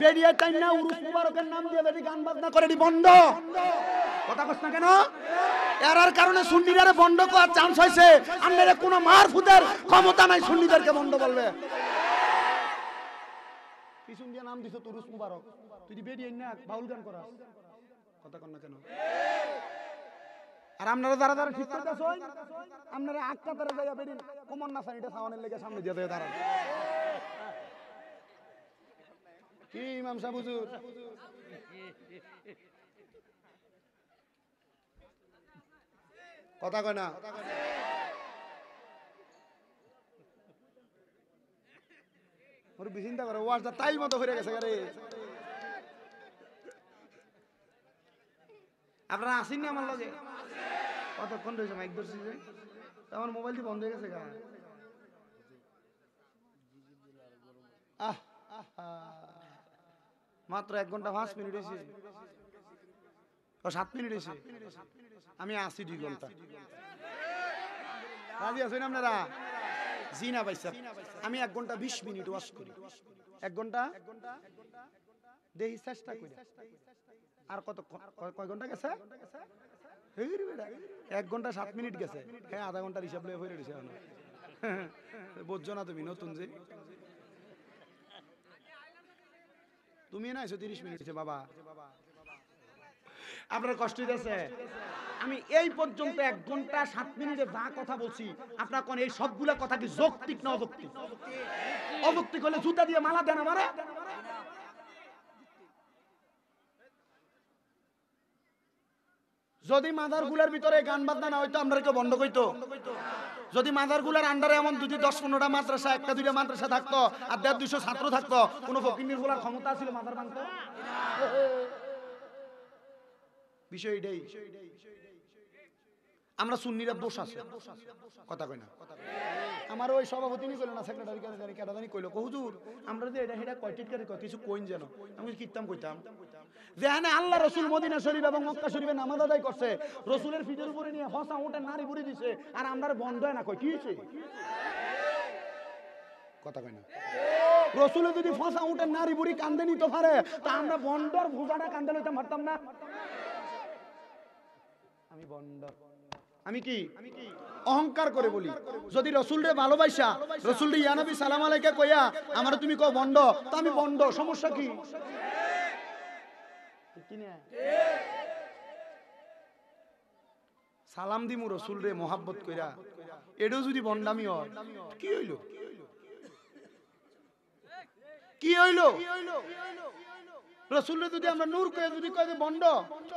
বেরিয়ে তাই না উরুস মুবারকের নাম দিয়ে বেরি গান বাজনা করে বন্ধ কথা কস না কেন এরার কারণে সুন্নিদের বন্ধ করার চান্স হয়েছে আপনারা কোনো মারফুদের ক্ষমতা নাই সুন্নিদেরকে বন্ধ বলবে পিছন দিয়ে নাম দিছো উরুস মুবারক তুই বেরিয়ে না বাউল গান করা কথা কন না কেন আর আপনারা যারা যারা ঠিক করতেছ আপনারা আটটা তারা জায়গা বেরিয়ে কমন না সানিটা সাওয়ানের লেগে সামনে দিয়ে দাঁড়ান কি ইমাম সাহেব হুজুর কথা কয় না ওর চিন্তা করে ওয়াজটা তাইল মতো হয়ে গেছে রে আপনারা আসেননি আমার লগে কতক্ষণ রয়েছে মাইক ধরছি যে আমার মোবাইলটি বন্ধ হয়ে গেছে গা মাত্র 1 ঘন্টা 5 মিনিট হয়েছে 7 মিনিট হয়েছে আমি আসি 2 ঘন্টা রাজি আছেন আপনারা জি না ভাই সাহেব আমি 1 ঘন্টা 20 মিনিট ওয়াজ করি 1 ঘন্টা দেখি চেষ্টা করি আর কত কয় ঘন্টা গেছে 1 ঘন্টা 7 মিনিট গেছে হ্যাঁ আধা ঘন্টার হিসাব লয়ে হয়ে রয়েছে বুঝছো না তুমি নতুন যে তুমি না এসো 30 মিনিট বাবা আপনার কষ্ট হইতেছে আমি এই পর্যন্ত 1 ঘন্টা 7 মিনিটে যা কথা বলছি আপনার কোন এই সবগুলা কথা কি যৌক্তিক না অযৌক্তিক অযৌক্তিক হলে জুতা দিয়ে মালা দেন আমারে যদি মাদারগুলার ভিতরে গান বাজনা না হইতো আমরা কেউ বন্ধ কইতো যদি মাদারগুলার আন্ডারে এমন যদি 10-15টা মাদ্রাসা 1-2টা মাদ্রাসা থাকতো আর 150-200 ছাত্র থাকতো কোন ফকিন্নির বলার ক্ষমতা ছিল মাদার ভাঙতো বিষয় এটাই আমরা সুন্নিরা দোষ আছে কথা কই না আমার ওই সভাপতি নি কইলো না সেক্রেটারি জানি কেডা জানি কইলো হুজুর আমরা যে এটা হেডা কয়টিট করে কিছু কইন জানো আমি কিতাম কইতাম যেখানে আল্লাহ রাসূল মদিনা শরীফ এবং মক্কা শরীফে নামাজ আদায় করছে রাসূলের ফিটের উপরে নিয়ে হসা ওটা নারী বুড়ি দিছে আর আমরা বন্ধ হয় না কই কি হইছে কথা কই না রাসূলে যদি ফসা ওটা নারী বুড়ি কান্দে নিতে পারে তা আমরা বন্ধর ভুজাটা কান্দে লইতে পারতাম না আমি বন্ধ আমি কি অহংকার করে বলি যদি রাসূলরে ভালোবাসা রাসূলরে ইয়া নবী সালাম আলাইকা কইয়া আমারে তুমি কও বন্ধ তো আমি বন্ধ সমস্যা কি ঠিক না সালাম দিমু রাসূলরে মোহাব্বত কইরা এডো যদি বন্ডামি হয় কি হইলো কি হইলো রাসূলরে যদি আমরা নূর কইয়া যদি কই বন্ধ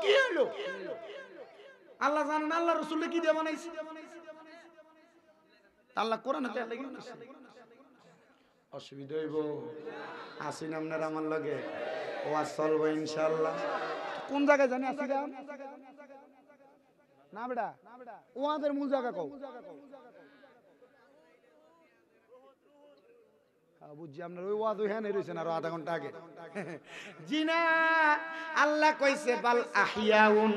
কি হইলো আল্লাহ জানেন আল্লাহ রাসূলকে কি দিয়ে বানাইছে আল্লাহ কোরআনে তো লাগি দিছে অসুবিধা হইব আসিন আপনারা আমার লগে ওয়াজ চলবে ইনশাআল্লাহ কোন জায়গায় জানি আসিলাম না বেটা ওয়াজের মূল জায়গা কও বুঝছি আপনার ওই ওয়াজ ওখানে রয়েছেন আরো আধা ঘন্টা আগে জি না আল্লাহ কইছে বাল আহিয়াউন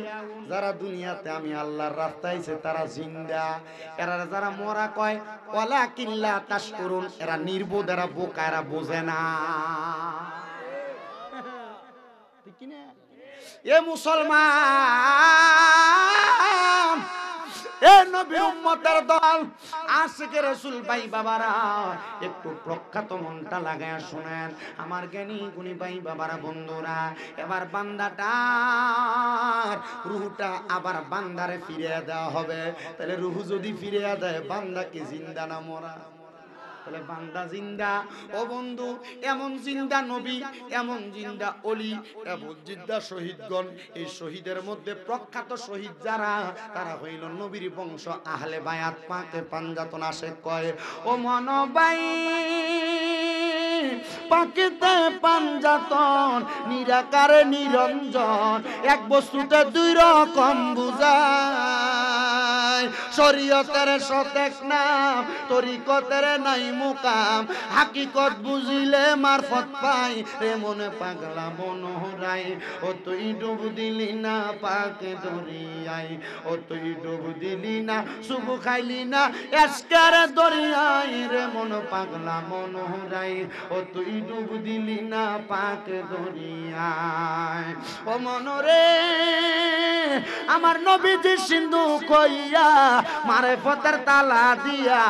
যারা দুনিয়াতে আমি আল্লাহর রাস্তায় আছে তারা জিন্দা এরা যারা মরা কয় ওয়ালাকিন লা তাশকুরুন এরা নির্বোধ এরা বোকা এরা বোঝে না ঠিক কি না এ মুসলমান এ নবীর উম্মতের দল আশিকে রাসূল ভাই বাবারা একটু প্রখ্যাত মনটা লাগায়া শুনেন আমার জ্ঞানী গুণী ভাই বাবারা বন্ধুরা এবার বান্দাটার রূহটা আবার বান্দারে ফিরিয়ে দেওয়া হবে তাহলে রূহ যদি ফিরিয়ে দেয় বান্দা কি জিন্দা না মরা তাহলে বান্দা জিন্দা ও বন্ধু এমন জিন্দা নবী এমন জিন্দা ওলি এমন জিন্দা শহীদগণ এই শহীদের মধ্যে প্রখ্যাত শহীদ যারা তারা হইল নবীর বংশ আহলে বায়াত পাকে পাঞ্জাতন আসে কয় ও মনবাই পাকেতে পাঞ্জাতন নিরাকারে নিরঞ্জন এক বস্তুতে দুই রকম বুঝায় শরীয়তের সতেক নাম তরিকতের নাই মুকাম হাকিকত বুঝিলে মারফত পাই রে মনে পাগলা মনোহরাই ও তুই ডুব দিলি না পাকে দরিয়াই ও তুই ডুব দিলি না শুভ খাইলি না এসকার দরিয়াই রে মন পাগলা মনোহরাই ও তুই ডুব দিলি না পাকে দরিয়াই ও মনরে আমার নবীজি সিন্ধু কইয়া মারে পথের তালা দিয়া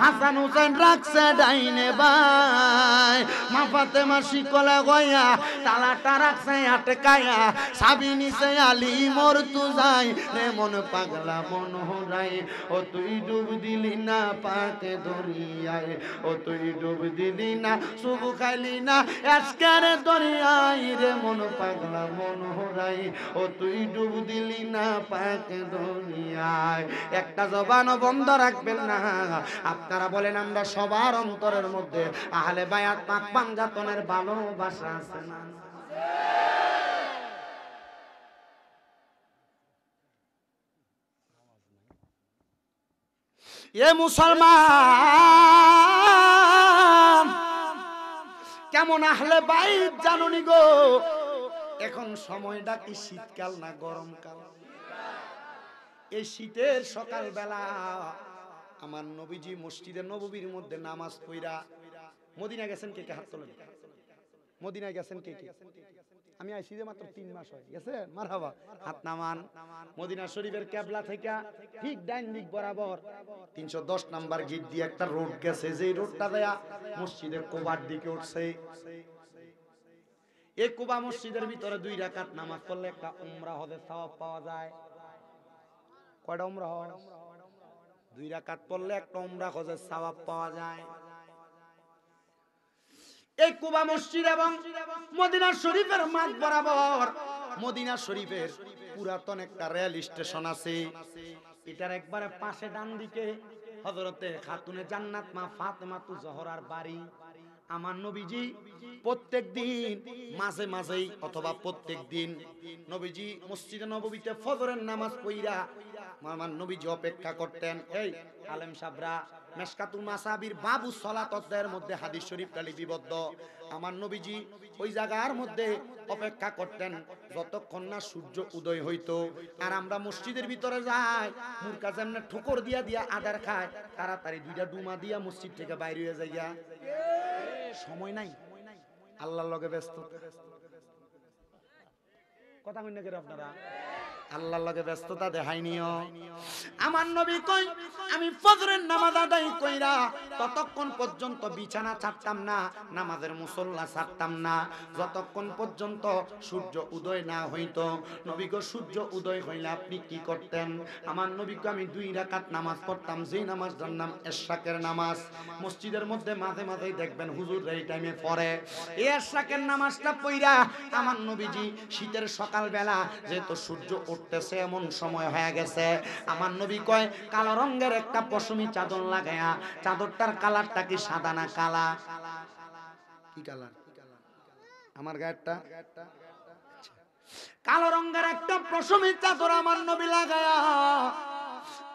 হাসান হুসেন রাখছে ডাইনে বাই মা ফাতেমা শিকলে গয়া তালাটা রাখছে আটকায়া সাবি নিছে আলী মরতু যাই রে মন পাগলা মন হরাই ও তুই ডুব দিলি না পাকে দরিয়ায় ও তুই ডুব দিলি না শুভ খাইলি না আজকের দরিয়ায় রে মন পাগলা মন হরাই ও তুই ডুব দিলি না পাকে দরিয়ায় একটা জবানও বন্ধ রাখবেন না আপনারা বলেন আমরা সবার অন্তরের মধ্যে আহলে বায়াত পাক পাঞ্জাতনের ভালোবাসা আছে না এ মুসলমান কেমন আহলে বাইত জানুনি গো এখন সময়টা কি শীতকাল না গরমকাল এই শীতের সকাল বেলা আমার নবীজি মসজিদে নববীর মধ্যে নামাজ পড়া মদিনা গেছেন কে কে হাত তোলেন মদিনা গেছেন কে কে আমি আইছি যে মাত্র 3 মাস হয়ে গেছে মারহাবা হাত নামান মদিনা শরীফের কিবলা থেকে ঠিক ডাইন দিক বরাবর 310 নাম্বার গেট দিয়ে একটা রোড গেছে যেই রোডটা দেয়া মসজিদের কুবার দিকে উঠছে এই কুবা মসজিদের ভিতরে 2 রাকাত নামাজ পড়লে একটা উমরা হজের সওয়াব পাওয়া যায় কয়টা উমরা হয় 2 রাকাত পড়লে একটা উমরা হজের সওয়াব পাওয়া যায় এই কুবা মসজিদ এবং মদিনা শরীফের মাঝ বরাবর মদিনা শরীফের পুরাতন একটা রেল স্টেশন আছে এটার একবারে পাশে ডান দিকে হযরতে খাতুনে জান্নাত মা ফাতেমাতু জোহরার বাড়ি আমার নবীজি প্রত্যেকদিন মাঝে মাঝেই অথবা প্রত্যেকদিন নবীজি মসজিদে নববীতে ফজরের নামাজ পড়া আমার নবীজি অপেক্ষা করতেন এই আলেম সাহেবরা মেশকাতুল মাসাবির বাবু সালাত অধ্যায়ের মধ্যে হাদিস শরীফটা লিপিবদ্ধ আমার নবীজি ওই জায়গার মধ্যে অপেক্ষা করতেন যতক্ষণ না সূর্য উদয় হইতো আর আমরা মসজিদের ভিতরে যাই মুরকা যেমন ঠোকর দিয়া দিয়া আদার খায় তাড়াতাড়ি 2টা ডুমা দিয়া মসজিদ থেকে বাইরে হয়ে যাইয়া সময় নাই আল্লাহর লগে ব্যস্ত কথা কই না করে আপনারা আল্লাহর লগে ব্যস্ততা দেখাইনিও আমার নবী কই আমি ফজরের নামাজ আদায় কইরা ততক্ষণ পর্যন্ত বিছানা ছাড়তাম না নামাজের মুসল্লা ছাড়তাম না যতক্ষণ পর্যন্ত সূর্য উদয় না হইতো নবী গো সূর্য উদয় হইলে আপনি কি করতেন আমার নবীকে আমি 2 রাকাত নামাজ পড়তাম যেই নামাজটার নাম ইশরাকের নামাজ মসজিদের মধ্যে মাঝে মাঝেই দেখবেন হুজুর এই টাইমে পড়ে এই ইশরাকের নামাজটা পড়া আমার নবীজি শীতের সকাল বেলা যেহেতু সূর্য উঠতেছে এমন সময় হয়ে গেছে আমার নবী কয় কালো রঙের একটা পশমি চাদর লাগায়া চাদরটার কালারটা কি সাদা না কালা কি কালার আমার গায়েরটা কালো রঙের একটা পশমি চাদর আমার নবী লাগায়া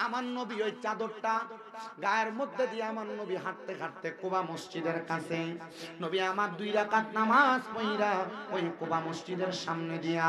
আমার নবী ওই চাদরটা গায়ের মধ্যে দিয়ে আমার নবী হাঁটতে হাঁটতে কুবা মসজিদের কাছে নবী আমার 2 রাকাত নামাজ পড়া ওই কুবা মসজিদের সামনে দিয়া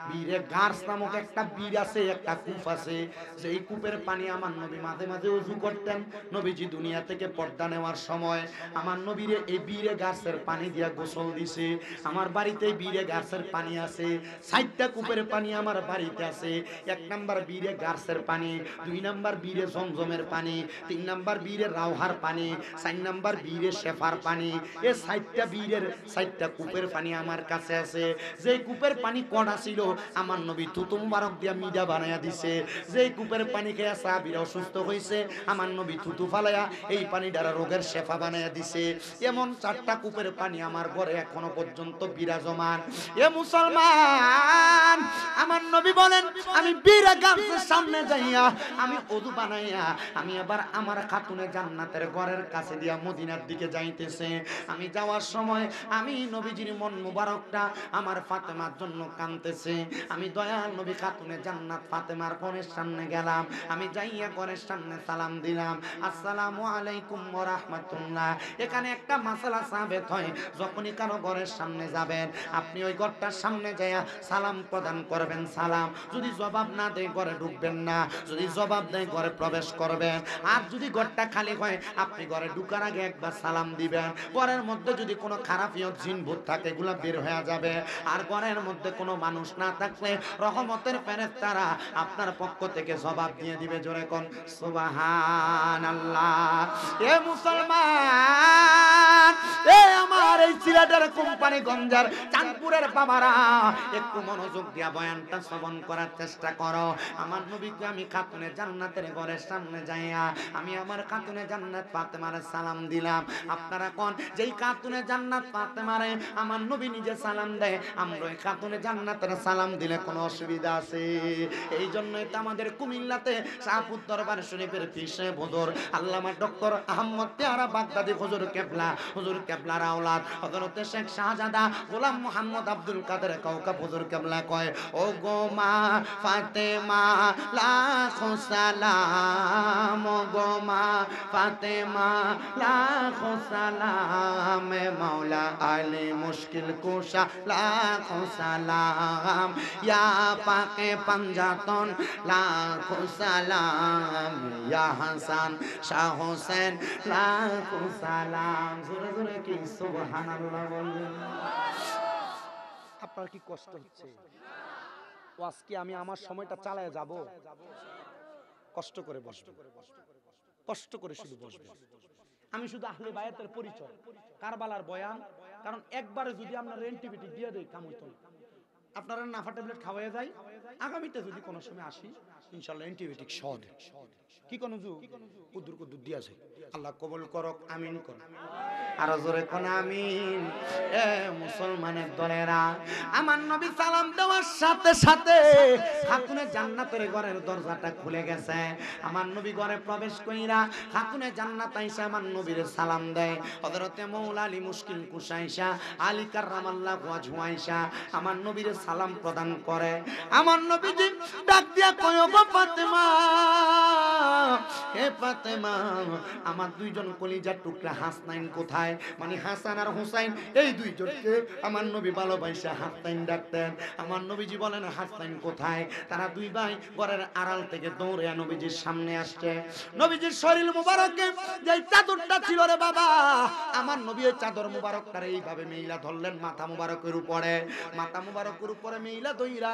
বীরে গার্স নামক একটা বীর আছে একটা কূপ আছে যেই কূপের পানি আমার নবী মাঝে মাঝে ওযু করতেন নবীজি দুনিয়া থেকে পর্দা নেওয়ার সময় আমার নবীরে এই বীরে গাছের পানি দিয়া গোসল দিছে আমার বাড়িতে বীরে গাছের পানি আছে 4টা কূপের পানি আমার বাড়িতে আছে 1 নাম্বার বীরে গাছের পানি 2 নাম্বার বীরে জমজমের পানি 3 নাম্বার বীরে রাওহার পানি 4 নাম্বার বীরে শেফার পানি এই 4টা বীরের 4টা কূপের পানি আমার কাছে আছে যেই কূপের পানি কড়া ছিল আমার নবী থুতু মুবারক দিয়া মিডা বানায়া দিছে যেই কূপের পানি খেয়ে সাহাবীরা অসুস্থ হইছে আমার নবী থুতু ফালায়া এই পানি দ্বারা রোগের শেফা বানায়া দিছে এমন 4টা কূপের পানি আমার ঘরে এখনো পর্যন্ত বিরাজমান এ মুসলমান আমার নবী বলেন আমি বীরা গাছের সামনে যাইয়া আমি ওযু বানাইয়া আমি আবার আমার খাতুনে জান্নাতের ঘরের কাছে দিয়া মদিনার দিকে যাইতেছে আমি যাওয়ার সময় আমি নবীজির মন মুবারকটা আমার ফাতেমার জন্য কাঁদতেছে আমি দয়াল নবী খাতুনে জান্নাত ফাতেমার ঘরের সামনে গেলাম আমি যাইয়া ঘরের সামনে সালাম দিলাম আসসালামু আলাইকুম ওয়া রাহমাতুল্লাহ এখানে একটা মাসালা সাবেত হয় যখনই কারো ঘরের সামনে যাবেন আপনি ওই ঘরটার সামনে যাইয়া সালাম প্রদান করবেন সালাম যদি জবাব না দেয় ঘরে ঢুকবেন না যদি জবাব দিয়ে ঘরে প্রবেশ করবেন। আর যদি ঘরটা খালি হয় আপনি ঘরে ঢুকার আগে একবার সালাম দিবেন। ঘরের মধ্যে যদি কোনো খারাপিয়ত জিন ভূত থাকে এগুলা বের হয়ে যাবে। আর ঘরের মধ্যে কোনো মানুষ না থাকলে রহমতের ফেরেশতারা আপনার পক্ষ থেকে জবাব দিয়ে দিবে। জোরে কোন সুবহানাল্লাহ। এ মুসলমান, এ আমার এই সিলেটের কোম্পানিগঞ্জের চাঁদপুরের বাবারা, একটু মনোযোগ দিয়া বয়ানটা শ্রবণ করার চেষ্টা করো। আমার নবীকে আমি খাতুনে জান্নাতের ঘরের সামনে যাইয়া আমি আমার খাতুনে জান্নাত ফাতেমারে সালাম দিলাম। আপনারা কোন যেই খাতুনে জান্নাত ফাতেমারে আমার নবী নিজে সালাম দেয়, আমরা ওই খাতুনে জান্নাতের সালাম দিলে কোনো অসুবিধা আছে? এই জন্যই তো আমাদের কুমিল্লাতে শাহপুর দরবার শরীফের পীর সাহেব হুজুর আল্লামা ডক্টর আহমদ পেয়ারা বাগদাদি হুজুর কেবলার আওলাদ হযরত শেখ শাহজাদা গোলাম মোহাম্মদ আব্দুল কাদের কাউকা হুজুর কেবলা কয়, ও গো মা ফাতেমা লাখো সালাম, ও গো মা ফাতেমা লাখো সালাম, মৌলা আলী মুশকিল কুশা লাখো সালাম, ইয়া পাকে পাঞ্জাতন লাখো সালাম, ইয়া হাসান শাহ হোসেন লাখো সালাম। জোরে জোরে কি সুবহানাল্লাহ বলবেন? আপনার কি কষ্ট হচ্ছে? আজকে আমি আমার সময়টা চালায় যাব? কষ্ট করে বসবেন, কষ্ট করে শুধু বসবেন। আমি শুধু আহলে বায়াতের পরিচয়, কারবালার বয়ান, কারণ একবারে যদি আমরা অ্যান্টিবায়োটিক দিয়ে দেই কাম হইতো না। আপনারা নাফা ট্যাবলেট খাওয়াই যায়, আগামীতে যদি কোনো সময় আসি ইনশাআল্লাহ অ্যান্টিবায়োটিক সদ কি কোন কুদুর কুদুর দিয়া যায়। আল্লাহ কবুল করক, আমিন করুন। আরো জোরে কোন আমিন। এ মুসলমানের দলেরা, আমার নবী সালাম দেওয়ার সাথে সাথে খাতুনে জান্নাতের ঘরের দরজাটা খুলে গেছে। আমার নবী ঘরে প্রবেশ কইরা খাতুনে জান্নাত আয়েশা আমার নবীর সালাম দেয়। হযরতে মাওলা আলী মুশকিল কুশা আয়েশা আলী কাররামাল্লাহু ওয়াজহু আয়েশা আমার নবীর সালাম প্রদান করে। আমার নবীজি ডাক দিয়া কয়, গো ফাতেমা, হে ফাতেমা, আমার দুইজন কলিজার টুকরা হাসনাইন কোথায়? মানে হাসান আর হুসাইন, এই দুইজনকে আমার নবী ভালোবাসা হাসনাইন ডাকতেন। আমার নবীজি বলেন হাসনাইন কোথায়? তারা দুই ভাই ঘরের আড়াল থেকে দৌড়ে নবীজির সামনে আসছে। নবীজির শরীর মুবারকে যে চাদরটা ছিল রে বাবা, আমার নবী ওই চাদর মুবারকটারে এইভাবে মেইলা ধরলেন মাথা মুবারকের উপরে, মাথা মুবারকের উপরে মেইলা দইরা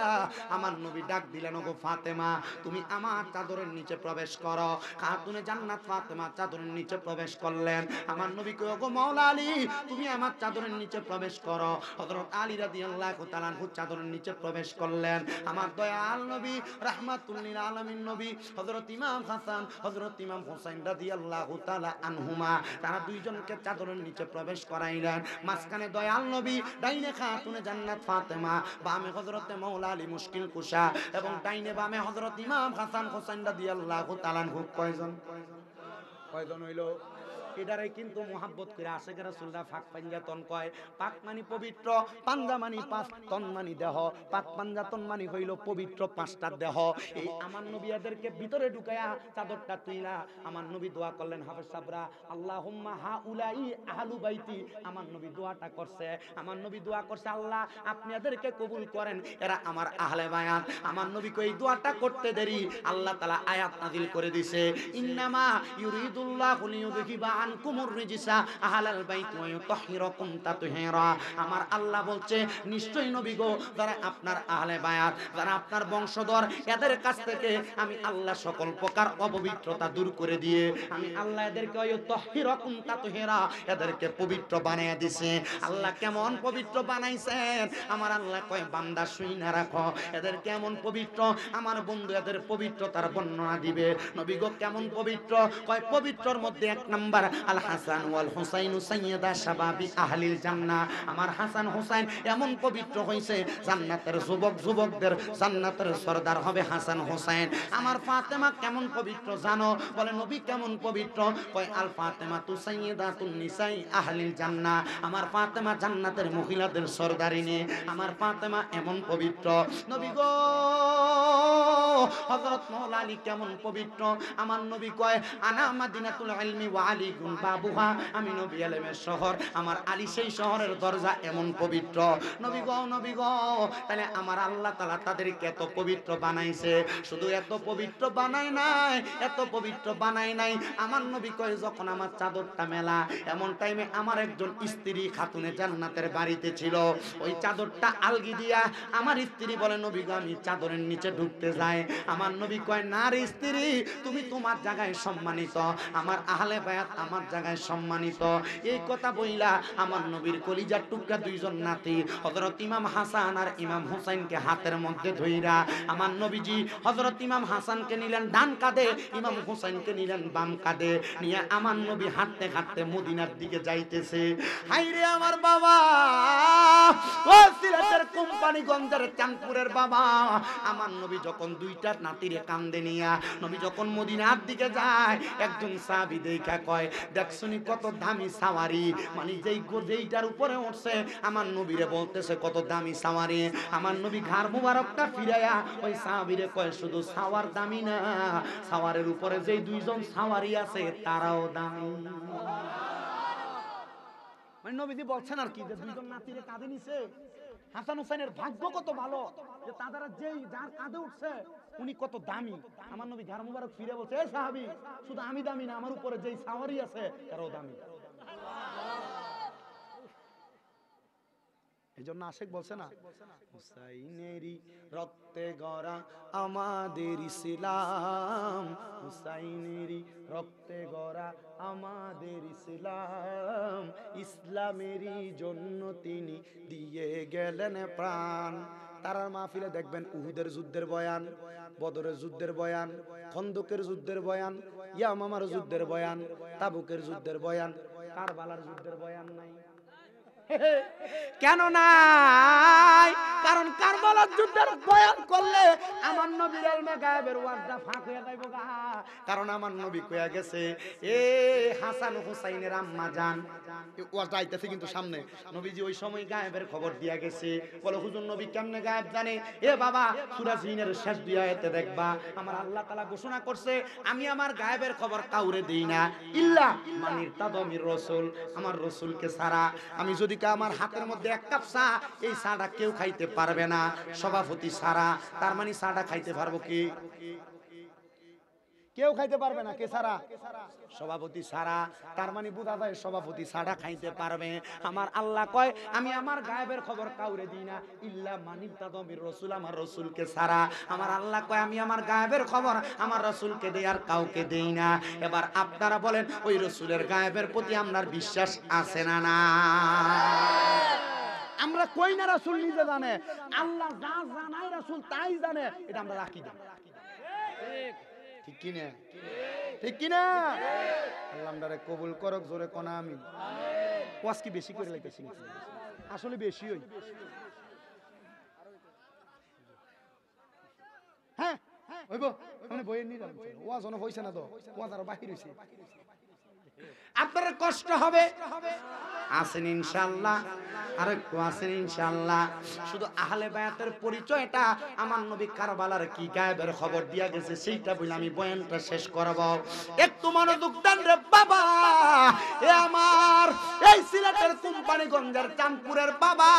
আমার নবী ডাক দিলেন, ওগো ফাতেমা, তুমি আমার চাদরের নিচে প্রবেশ করো। খাতুনে জান্নাত ফাতেমা চাদরের নিচে প্রবেশ করলেন। আমার নবী কয়, ওগো মাওলা আলী, তুমি আমার চাদরের নিচে প্রবেশ করো। হযরত আলী রাদিয়াল্লাহু তাআলা আনহু চাদরের নিচে প্রবেশ করলেন। আমার দয়াল নবী রাহমাতুল লিল আলামিন নবী হযরত ইমাম হাসান হযরত ইমাম হুসাইন রাদিয়াল্লাহু তাআলা আনহুমা, তারা দুইজনকে চাদরের নিচে প্রবেশ করাইলেন। মাঝখানে দয়াল নবী, ডাইনে খাতুনে জান্নাত ফাতেমা, বামে হযরতে মাওলা আলী মুশকিল কুশা, এবং ডাইনে বামে হযরত ইমাম হাসান হোসেন রাদিয়াল্লাহু তাআলা আনহু। কয়জন হইল? এটারে কিন্তু মোহাব্বত করে আশেখ রাসূলরা পাক পাঞ্জাতন কয়। পাক মানি পবিত্র, পাঞ্জা মানি পাঁচ, তন মানি দেহ। পাক পাঞ্জাতন মানি হইল পবিত্র পাঁচটা দেহ। এই আমার নবীদেরকে ভিতরে ঢুকায়া চাদরটা তুইলা আমার নবী দোয়া করলেন। হাফেজ সাবরা আল্লাহুম্মা হাউলাই আহলু বাইতি, আমার নবী দোয়াটা করছে। আমার নবী দোয়া করছে, আল্লাহ আপনি এদেরকে কবুল করেন, এরা আমার আহলে বায়াত। আমার নবী কই দোয়াটা করতে দেরি আল্লাহ তাআলা আয়াত নাযিল করে দিয়েছে, ইন্নামা ইউরিদুল্লাহু লিইউযহিবা আনকুমুর রিজসা আহলাল বাইত ওয়া ইউতাহহিরাকুম তাতহীরা। আমার আল্লাহ বলছে, নিশ্চয়ই নবী গো, যারা আপনার আহলে বায়াত, যারা আপনার বংশধর, এদের কাছ থেকে আমি আল্লাহ সকল প্রকার অপবিত্রতা দূর করে দিয়ে আমি আল্লাহ এদেরকে ওয়া ইউতাহহিরাকুম তাতহীরা, এদেরকে পবিত্র বানায়া দিয়েছে। আল্লাহ কেমন পবিত্র বানাইছেন? আমার আল্লাহ কয়, বান্দা শুইনা রাখো, এদের কেমন পবিত্র। আমার বন্ধু এদের পবিত্রতার বর্ণনা দিবে। নবী গো কেমন পবিত্র? কয় পবিত্রর মধ্যে এক নাম্বার আল হাসান ওয়াল হুসাইন সাইয়্যিদা শাবাবি আহলিল জান্নাহ। আমার হাসান হুসাইন এমন পবিত্র হইছে, জান্নাতের যুবকদের জান্নাতের সরদার হবে হাসান হুসাইন। আমার ফাতেমা কেমন পবিত্র জানো? বলে নবী কেমন পবিত্র? কয় আল ফাতেমা তু সাইয়্যিদাতুন নিসাই আহলিল জান্নাহ। আমার ফাতেমা জান্নাতের মহিলাদের সরদারিনী। আমার ফাতেমা এমন পবিত্র। নবী গো হযরত মাওলা আলী কেমন পবিত্র? আমার নবী কয় আনা মাদিনাতুল ইলমি ওয়া আলী এমন বাবুহা, আমি নবী আলেমের শহর, আমার আলী সেই শহরের দরজা এমন পবিত্র। নবী গো, নবী গো, তাহলে আমার আল্লাহ তাআলা তাদেরকে এত পবিত্র বানাইছে। শুধু এত পবিত্র বানায় নাই, এত পবিত্র বানায় নাই, আমার নবী কয় যখন আমার চাদরটা মেলা, এমন টাইমে আমার একজন স্ত্রী খাতুনে জান্নাতের বাড়িতে ছিল, ওই চাদরটা আলগি দিয়া আমার স্ত্রী বলে নবী গো আমি চাদরের নিচে ঢুকতে যাই। আমার নবী কয় না রে স্ত্রী, তুমি তোমার জায়গায় সম্মানিত, আমার আহলে বায়াত আমার জায়গায় সম্মানিত। এই কথা বইলা আমার নবীর কলিজার টুকরা দুইজন নাতি হযরত ইমাম হাসান আর ইমাম হুসাইনকে হাতের মধ্যে ধইরা আমার নবীজি হযরত ইমাম হাসানকে নিলেন ডান কাঁধে, ইমাম হুসাইনকে নিলেন বাম কাঁধে নিয়ে আমার নবী হাঁটতে হাঁটতে মদিনার দিকে যাইতেছে। হাইরে আমার বাবা, ও সিলেটের কোম্পানিগঞ্জের চাঁদপুরের বাবা, আমার নবী যখন দুইটা নাতিরে কান্দে নিয়া নবী যখন মদিনার দিকে যায়, একজন সাহাবী দেখা কয় দেখছনি কত দামি সাওয়ারি, মানে যেইটার উপরে উঠছে আমার নবীরে বলতেছে কত দামি সাওয়ারি। আমার নবী ঘাড় মুবারকটা ফিরাইয়া ওই সাহাবীরে কয় শুধু সাওয়ার দামি না, সাওয়ারের উপরে যেই দুইজন সাওয়ারি আছে তারাও দামি। মানে নবীজি বলছেন আর কি, যে দুইজন নাতিরে কাঁধে নিছে, হাসান হুসাইনের ভাগ্য কত ভালো যে তারা যেই যার কাঁধে উঠছে উনি কত দামি। আমার নবী ঘাড় মুবারক ফিরে বলছে এই সাহাবী, শুধু আমি দামি না, আমার উপরে যেই সাওয়ারি আছে তারাও দামি। এই জন্য আশেক বলছে না, হুসাইনেরই রক্তে গড়া আমাদের ইসলাম, হুসাইনেরই রক্তে গড়া আমাদের ইসলাম, ইসলামেরই জন্য তিনি দিয়ে গেলেন প্রাণ। তারার মাহফিলে দেখবেন উহুদের যুদ্ধের বয়ান, বদরের যুদ্ধের বয়ান, খন্দকের যুদ্ধের বয়ান, ইয়ামামার যুদ্ধের বয়ান, তাবুকের যুদ্ধের বয়ান, কারবালার যুদ্ধের বয়ান নাই। কেন নাই? কারণ কারবালার যুদ্ধের বয়ান করলে আমার নবীর ইলমে গায়েবের ওয়াজটা ফাঁক হয়ে যাইব গা। কারণ আমার নবী কইয়া গেছে এ হাসান হুসাইনের আম্মা জান, ওয়াজটা আইতেছে কিন্তু সামনে, নবীজি ওই সময় গায়েবের খবর দিয়া গেছে। বলে হুজুর নবী কেমনে গায়েব জানে? এ বাবা সূরা জিনের শেষ দুই আয়াতে দেখবা আমার আল্লাহ তাআলা ঘোষণা করছে আমি আমার গায়েবের খবর কাউরে দেই না, ইল্লা মানির তাদমির রাসূল, আমার রাসূলকে ছাড়া। আমি যদি আমার হাতের মধ্যে এক কাপ চা, এই চাটা কেউ খাইতে পারবে না সভাপতি ছাড়া। তার মানে চাটা খাইতে পারবো কি? কেউ খাইতে পারবে না। কে ছাড়া? সভাপতি ছাড়া। তার মানে বোঝা যায় সভাপতি ছাড়া খাইতে পারবে। আমার আল্লাহ কয় আমি আমার গায়েবের খবর কাউরে দিই না, ইল্লা মানিব তাদমির রাসূল, আমার রাসূলকে ছাড়া। আমার আল্লাহ কয় আমি আমার গায়েবের খবর আমার রাসূলকে দেই আর কাউকে দেই না। এবার আপনারা বলেন ওই রাসূলের গায়েবের প্রতি আপনার বিশ্বাস আছে না? না আমরা কই না রাসূল নিজে জানে, আল্লাহ যা জানায় রাসূল তাই জানে, এটা আমরা রাখি না। ঠিক কি না? ঠিক কি না? আল্লাহ আমারে কবুল করক, জোরে কোন আমিন। ওয়াজ কি বেশি করে লাইতেছি? আসলে বেশি হই। হ্যাঁ হইব, মানে বইয়ের নিলাম ওয়াজ অন হইছে না তো, ওয়াজ আর বাহির হইছে। আপনার কষ্ট হবে, আছেন ইনশাআল্লাহ, আর একটু আছেন ইনশাআল্লাহ। শুধু আহলে বায়াতের পরিচয়টা আমার নবী কারবালার কি গায়েবের খবর দিয়া গেছে সেইটা বলে আমি বয়ানটা শেষ করব। একটু মনোযোগ দেন রে বাবা, এ আমার এই সিলেটের কোম্পানিগঞ্জের চাঁদপুরের বাবা,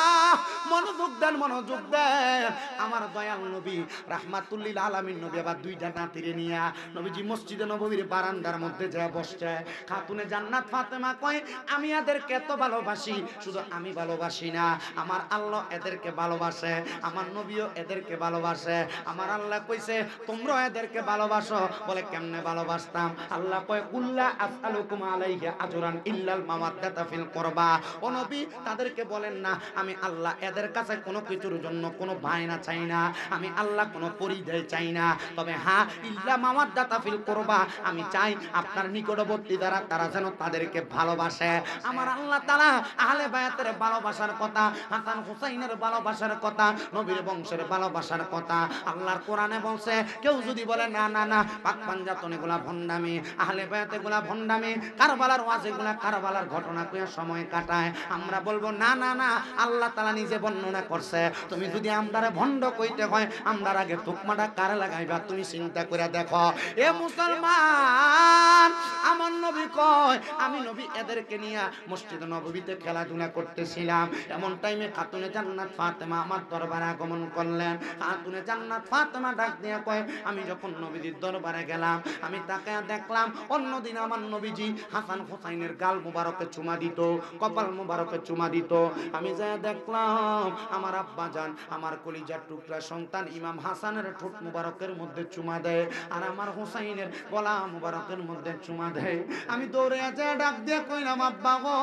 মনোযোগ দেন, মনোযোগ দেন। আমার দয়াল নবী রাহমাতুল্লিল আলামিন নবী আবার দুইটা নাতিরে নিয়া নবীজি মসজিদে নববীর বারান্দার মধ্যে যায় বসছে। খাতুনে জান্নাত ফাতেমা কয় আমি এদেরকে এত ভালোবাসি, শুধু আমি ভালোবাসি না, আমার আল্লাহ এদেরকে ভালোবাসে, আমার নবীও এদেরকে ভালোবাসে। আমার আল্লাহ কইছে তোমরা এদেরকে ভালোবাসো। বলে কেমনে ভালোবাসতাম? আল্লাহ কয় কুল্লা আসআলুকুম আলাইহি আজরান ইল্লাল মাওয়াদ্দাতা ফিল কুরবা। ও নবী তাদেরকে বলেন না আমি আল্লাহ এদের কাছে কোনো কিছুর জন্য কোনো বায়না চাই না, আমি আল্লাহ কোনো পরিচয় চাই না, তবে হ্যাঁ ইল্লা মাওয়াদ্দাতা ফিল কুরবা, আমি চাই আপনার নিকটবর্তী যারা তারা যেন তাদেরকে ভালোবাসে। আমার আল্লাহ তাআলা আহলে বায়াতের ভালোবাসার কথা, হাসান হুসাইনের ভালোবাসার কথা, নবীর বংশের ভালোবাসার কথা আল্লাহর কোরআনে বলছে। কেউ যদি বলে না না না পাক পাঞ্জাতন এগুলা ভণ্ডামি, আহলে বায়াত এগুলা ভণ্ডামি, কারবালার ওয়াজ এগুলা কারবালার ঘটনা কইয়া সময় কাটায়, আমরা বলবো না না না, আল্লাহ তাআলা নিজে বর্ণনা চিন্তা করছে তুমি যদি আমদারে ভণ্ড কইতে হয় আমদার আগে তুকমাটা কারে লাগাইবা তুমি চিন্তা করে দেখো এ মুসলমান আমার নবী কয় আমি নবী এদেরকে নিয়ে মসজিদ নববীতে খেলাধুলা করতেছিলাম এমন টাইমে খাতুনে জান্নাত ফাতেমা আমার দরবারে আগমন করলেন খাতুনে জান্নাত ফাতেমা ডাক দিয়ে কয় আমি যখন নবীজির দরবারে গেলাম আমি তাকে দেখলাম অন্যদিন আমার নবীজি হাসান হোসাইনের গাল মুবারকে চুমা দিত কপাল মুবারকে চুমা দিত আমি যা দেখলাম আমার আব্বা জান আমার কলিজার টুকরা সন্তান ইমাম হাসানের ঠোঁট মুবারকের মধ্যে চুমা দেয় আর আমার হোসাইনের গলা মুবারকের মধ্যে চুমা দেয় আমি দৌড়ে যা ডাক দিয়ে কইলাম আব্বা গো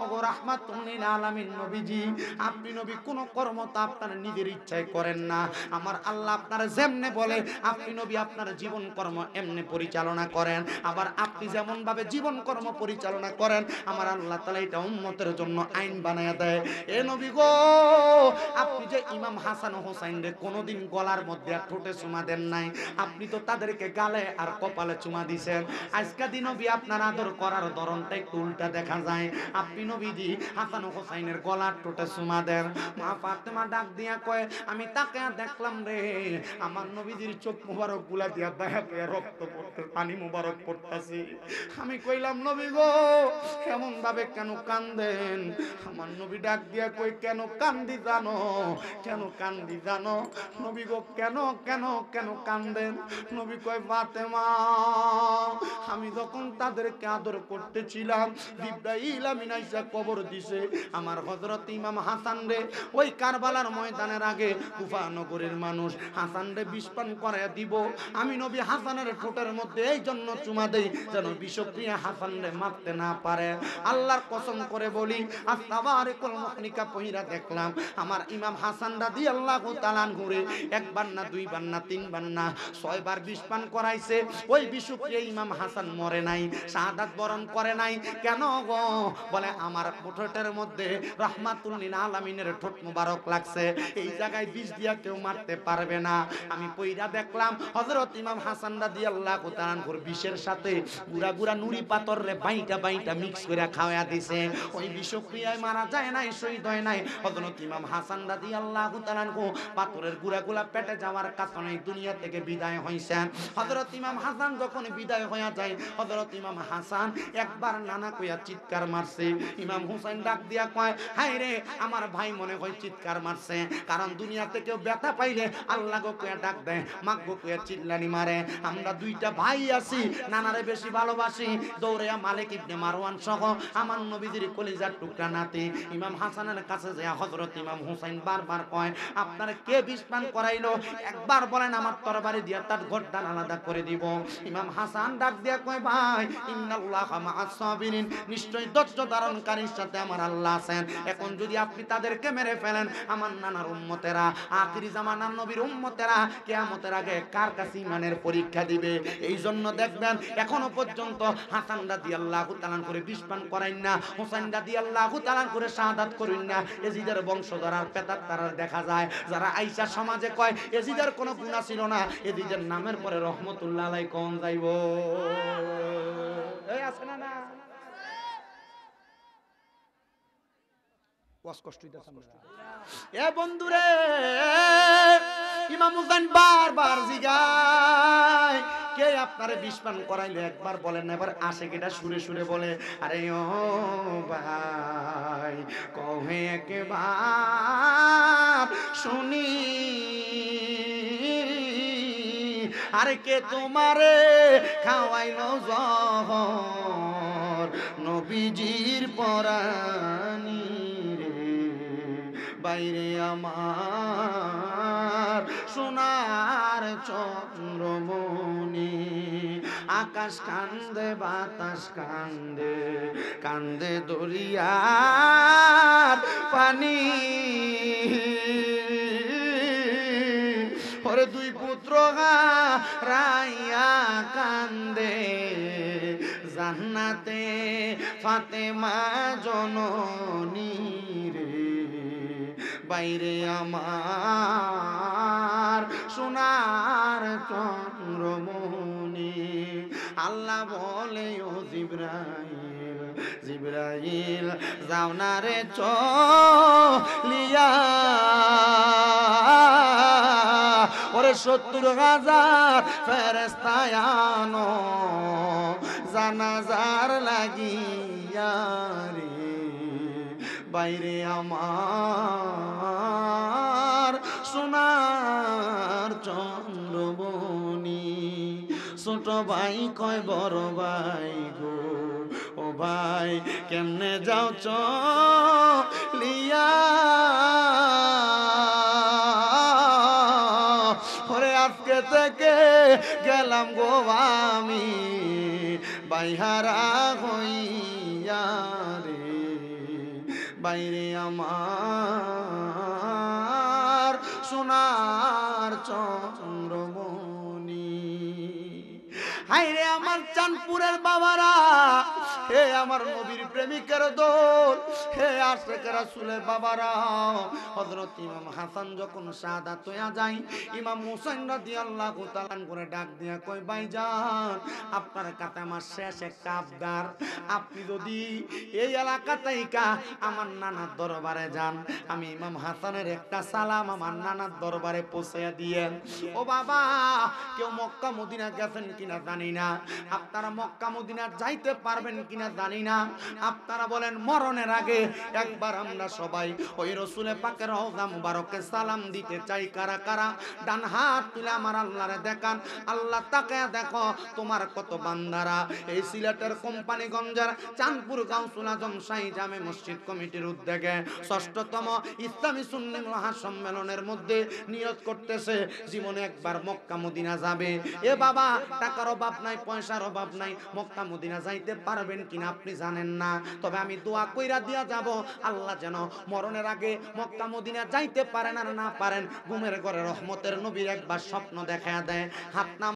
ওগো রাহমাতুল লিল আলামিন নবীজি আপনি নবী কোন কর্ম তো আপনার নিজের ইচ্ছায় করেন না আমার আল্লাহ আপনারা যেমনে বলে আপনি নবী আপনার জীবন কর্ম এমনি পরিচালনা করেন আবার আপনি যেমন ভাবে জীবন কর্ম পরিচালনা করেন আমার আল্লাহ তাআলা এটা উম্মতের জন্য আইন বানায়া দেয় এ নবী গো আপনি যে ইমাম হাসান ও হোসেনরে কোনোদিন গলার মধ্যে আর ঠোঁটে চুমা দেন নাই আপনি তো তাদেরকে গালে আর কপালে চুমা দিবেন আজকে দিন নবী আপনার আদর করার ধরনটা একটু উল্টা দেখা যায় আপনি নবীজি হাসান ও হোসেনের গলার ঠোঁটে চুমা দেন মা ফাতেমা ডাক দিয়া কয় আমি তাকে দেখলাম রে আমার নবীজির চোখ মুবারক গুলা দিয়া দয়া করে রক্ত পড়তে পানি মুবারক পড়তাছে আমি কইলাম নবী গো কেমন ভাবে কেন কান্দেন আমার নবী ডাক দিয়া কই কেন কান্দি জানো কেন কান্দি জানো নবী গো কেন কেন কেন কান্দেন নবী কয় ফাতেমা আমি যখন তাদেরকে আদর করতেছিলাম জিবরাইল আমিন আইসা কবর দিছে আমার হযরত ইমাম হাসান রে ওই কারবালার ময়দানের আগে কুফা নগরের মানুষ হাসান রে বিষপান করায়া দিব আমি নবী হাসানের ঠোঁটের মধ্যে এই জন্য চুমা দেই যেন বিষক্রিয়া হাসান রে মারতে না পারে আল্লাহর কসম করে বলি আস্তাবারিকুল মুখনিকা পহিরা দেখলাম আমার ইমাম হাসান রাদিয়াল্লাহু তাআলা ঘুরে একবার না দুইবার না তিনবার না ছয়বার বিষপান করাইছে ওই বিষক্রিয়া ইমাম হাসান মরে নাই শাহাদাত বরণ করে নাই কেন গো বলে আমার ঠোঁটের মধ্যে রাহমাতুল লিল আলামিনের ঠোঁট মুবারক লাগছে এই জায়গায় বিষ দিয়া কেউ মারতে পারবে না আমি পয়রা দেখলাম হযরত ইমাম হাসান রাদিয়াল্লাহু তাআলা বিষের সাথে গুড়া গুড়া নুড়ি পাথর রে বাইটা বাইটা মিক্স করে খাওয়া দিছে ওই বিষক্রিয়ায় মারা যায় নাই শহীদ হয় নাই হযরত ইমাম হাসান রাদিয়াল্লাহু তাআলা পাথরের গুড়াগুলা পেটে যাওয়ার কারণে দুনিয়া থেকে বিদায় হইছেন হযরত ইমাম হাসান যখন বিদায় হয়ে যায় হযরত ইমাম হাসান একবার নানা কইয়া চিৎকার মারছে ইমাম হুসাইন ডাক দিয়া কয় হায় রে আমার ভাই মনে হয় চিৎকার মারছে কারণ দুনিয়া থেকে ব্যথা পাইলে আল্লাহ গো কইয়া ডাক দেয় মাগ গো কইয়া চিল্লানি মারে আমরা দুইটা ভাই আছি নানারে বেশি ভালোবাসি দৌড়িয়া মালিক ইবনে মারওয়ান সহ আমার নবীজির কলিজার টুকরা নাতি ইমাম হাসানের কাছে যায় হযরত ইমাম হুসাইন বারবার কয় আপনারা কে বিষপান করাইলো একবার বলেন আমার তরবারি দিয়া তার গর্দান আলাদা করে দিব ইমাম হাসান ডাক দিয়া কয় ভাই ইন্নাল্লাহা মাআস সাবিরিন নিশ্চয় ধৈর্য ধারণকারীর সাথে আমার আল্লাহ আছেন এখন যদি আপনি তাদেরকে মেরে ফেলেন আমার নানার উম্মতেরা আখিরি জামানার নবীর উম্মতেরা কিয়ামতের আগে কার কাছে ঈমানের পরীক্ষা দিবে এই জন্য দেখবেন এখনো পর্যন্ত হাসান রাদিয়াল্লাহু তাআলা করে বিষপান করাইন না হুসাইন রাদিয়াল্লাহু তাআলা করে শাহাদাত করেন না এজিদের বংশধর আর পেতার তারা দেখা যায় যারা আয়েশা সমাজে কয় এজিদের কোনো গুনাহ ছিল না এজিদের নামের পরে রহমতুল্লাহ আলাইহি কোন যাইবো এই আছে না না ওয়াজ কষ্ট দিতেছ এ বন্ধুরে ইমাম হুসাইন বারবার জিগায় কে আপনারে বিষপান করাইলো একবার বলেন এবার আশিকিটা সুরে সুরে বলে আরে ও ভাই কহে একবার শুনি আরে কে তোমারে খাওয়াইলো জহর নবীজির পরানি বাইরে আমার সোনার চন্দ্রমণি আকাশ কান্দে বাতাস কান্দে কান্দে দরিয়ার পানি ওরে দুই পুত্র রাইয়া কান্দে জান্নাতে ফাতেমা জননী রে বাইরে আমার সোনার চন্দ্রমণি আল্লাহ বলে ও জিবরাইল জিবরাইল যাও না রে চলিয়া 70,000 ফেরেশতা আনো জানাজার লাগিয়া রে বাইরে আমার সোনার চন্দ্রমণি ছোট ভাই কয় বড় ভাই গো ও ভাই কেমনে যাও চলিয়া ওরে আজকে থেকে গেলাম গো আমি বাইহারা হইয়া রে বাইরে আমার সোনার চন্দ্রমণি হাইরে আমার চাঁদপুরের বাবারা হে আমার নবীর প্রেমিকের দল হে আশিক রাসূলের বাবারা হযরত ইমাম হাসান যখন শাহাদাত হইয়া যায় ইমাম হুসাইন রাদিয়াল্লাহু তাআলা করে ডাক দিয়া কই ভাইজান আপনার কাছে আমার শেষ একটা আবদার আপনি যদি এই এলাকা থেকে আমার নানার দরবারে যান আমি ইমাম হাসানের একটা সালাম আমার নানার দরবারে পৌঁছায়া দিয়েন ও বাবা কেউ মক্কা মদিনা গেছেন কিনা জানি না আপনারা মক্কা মদিনা যাইতে পারবেন কিনা জানি না আপনারা বলেন মরণের আগে একবার আমরা সবাই ওই রাসূল পাকের রওজা মুবারকে সালাম দিতে চাই কারা কারা ডান হাত তুলে আমার আল্লাহরে দেখান আল্লাহ তাকে দেখো তোমার কত বান্দারা এই সিলেটের কোম্পানিগঞ্জের চাঁদপুর কাউন্সিল আজম শাহী জামে মসজিদ কমিটির উদ্যোগে ৬ষ্ঠতম ইসলামী সুন্নি মহাসম্মেলনের মধ্যে নিয়ত করতেছে জীবনে একবার মক্কা মদিনা যাবে এ বাবা টাকার অভাব নাই পয়সার অভাব নাই মক্কা মদিনা যাইতে পারবেন কিনা আপনি জানেন না তবে আমি দোয়া কইরা দিয়া যাব আল্লাহ যেন মরণের আগে মক্কা মদিনা যাইতে পারেন আর না পারেন ঘুমের ঘরে রহমতের নবীর একবার স্বপ্ন দেখায়া দেয় হাত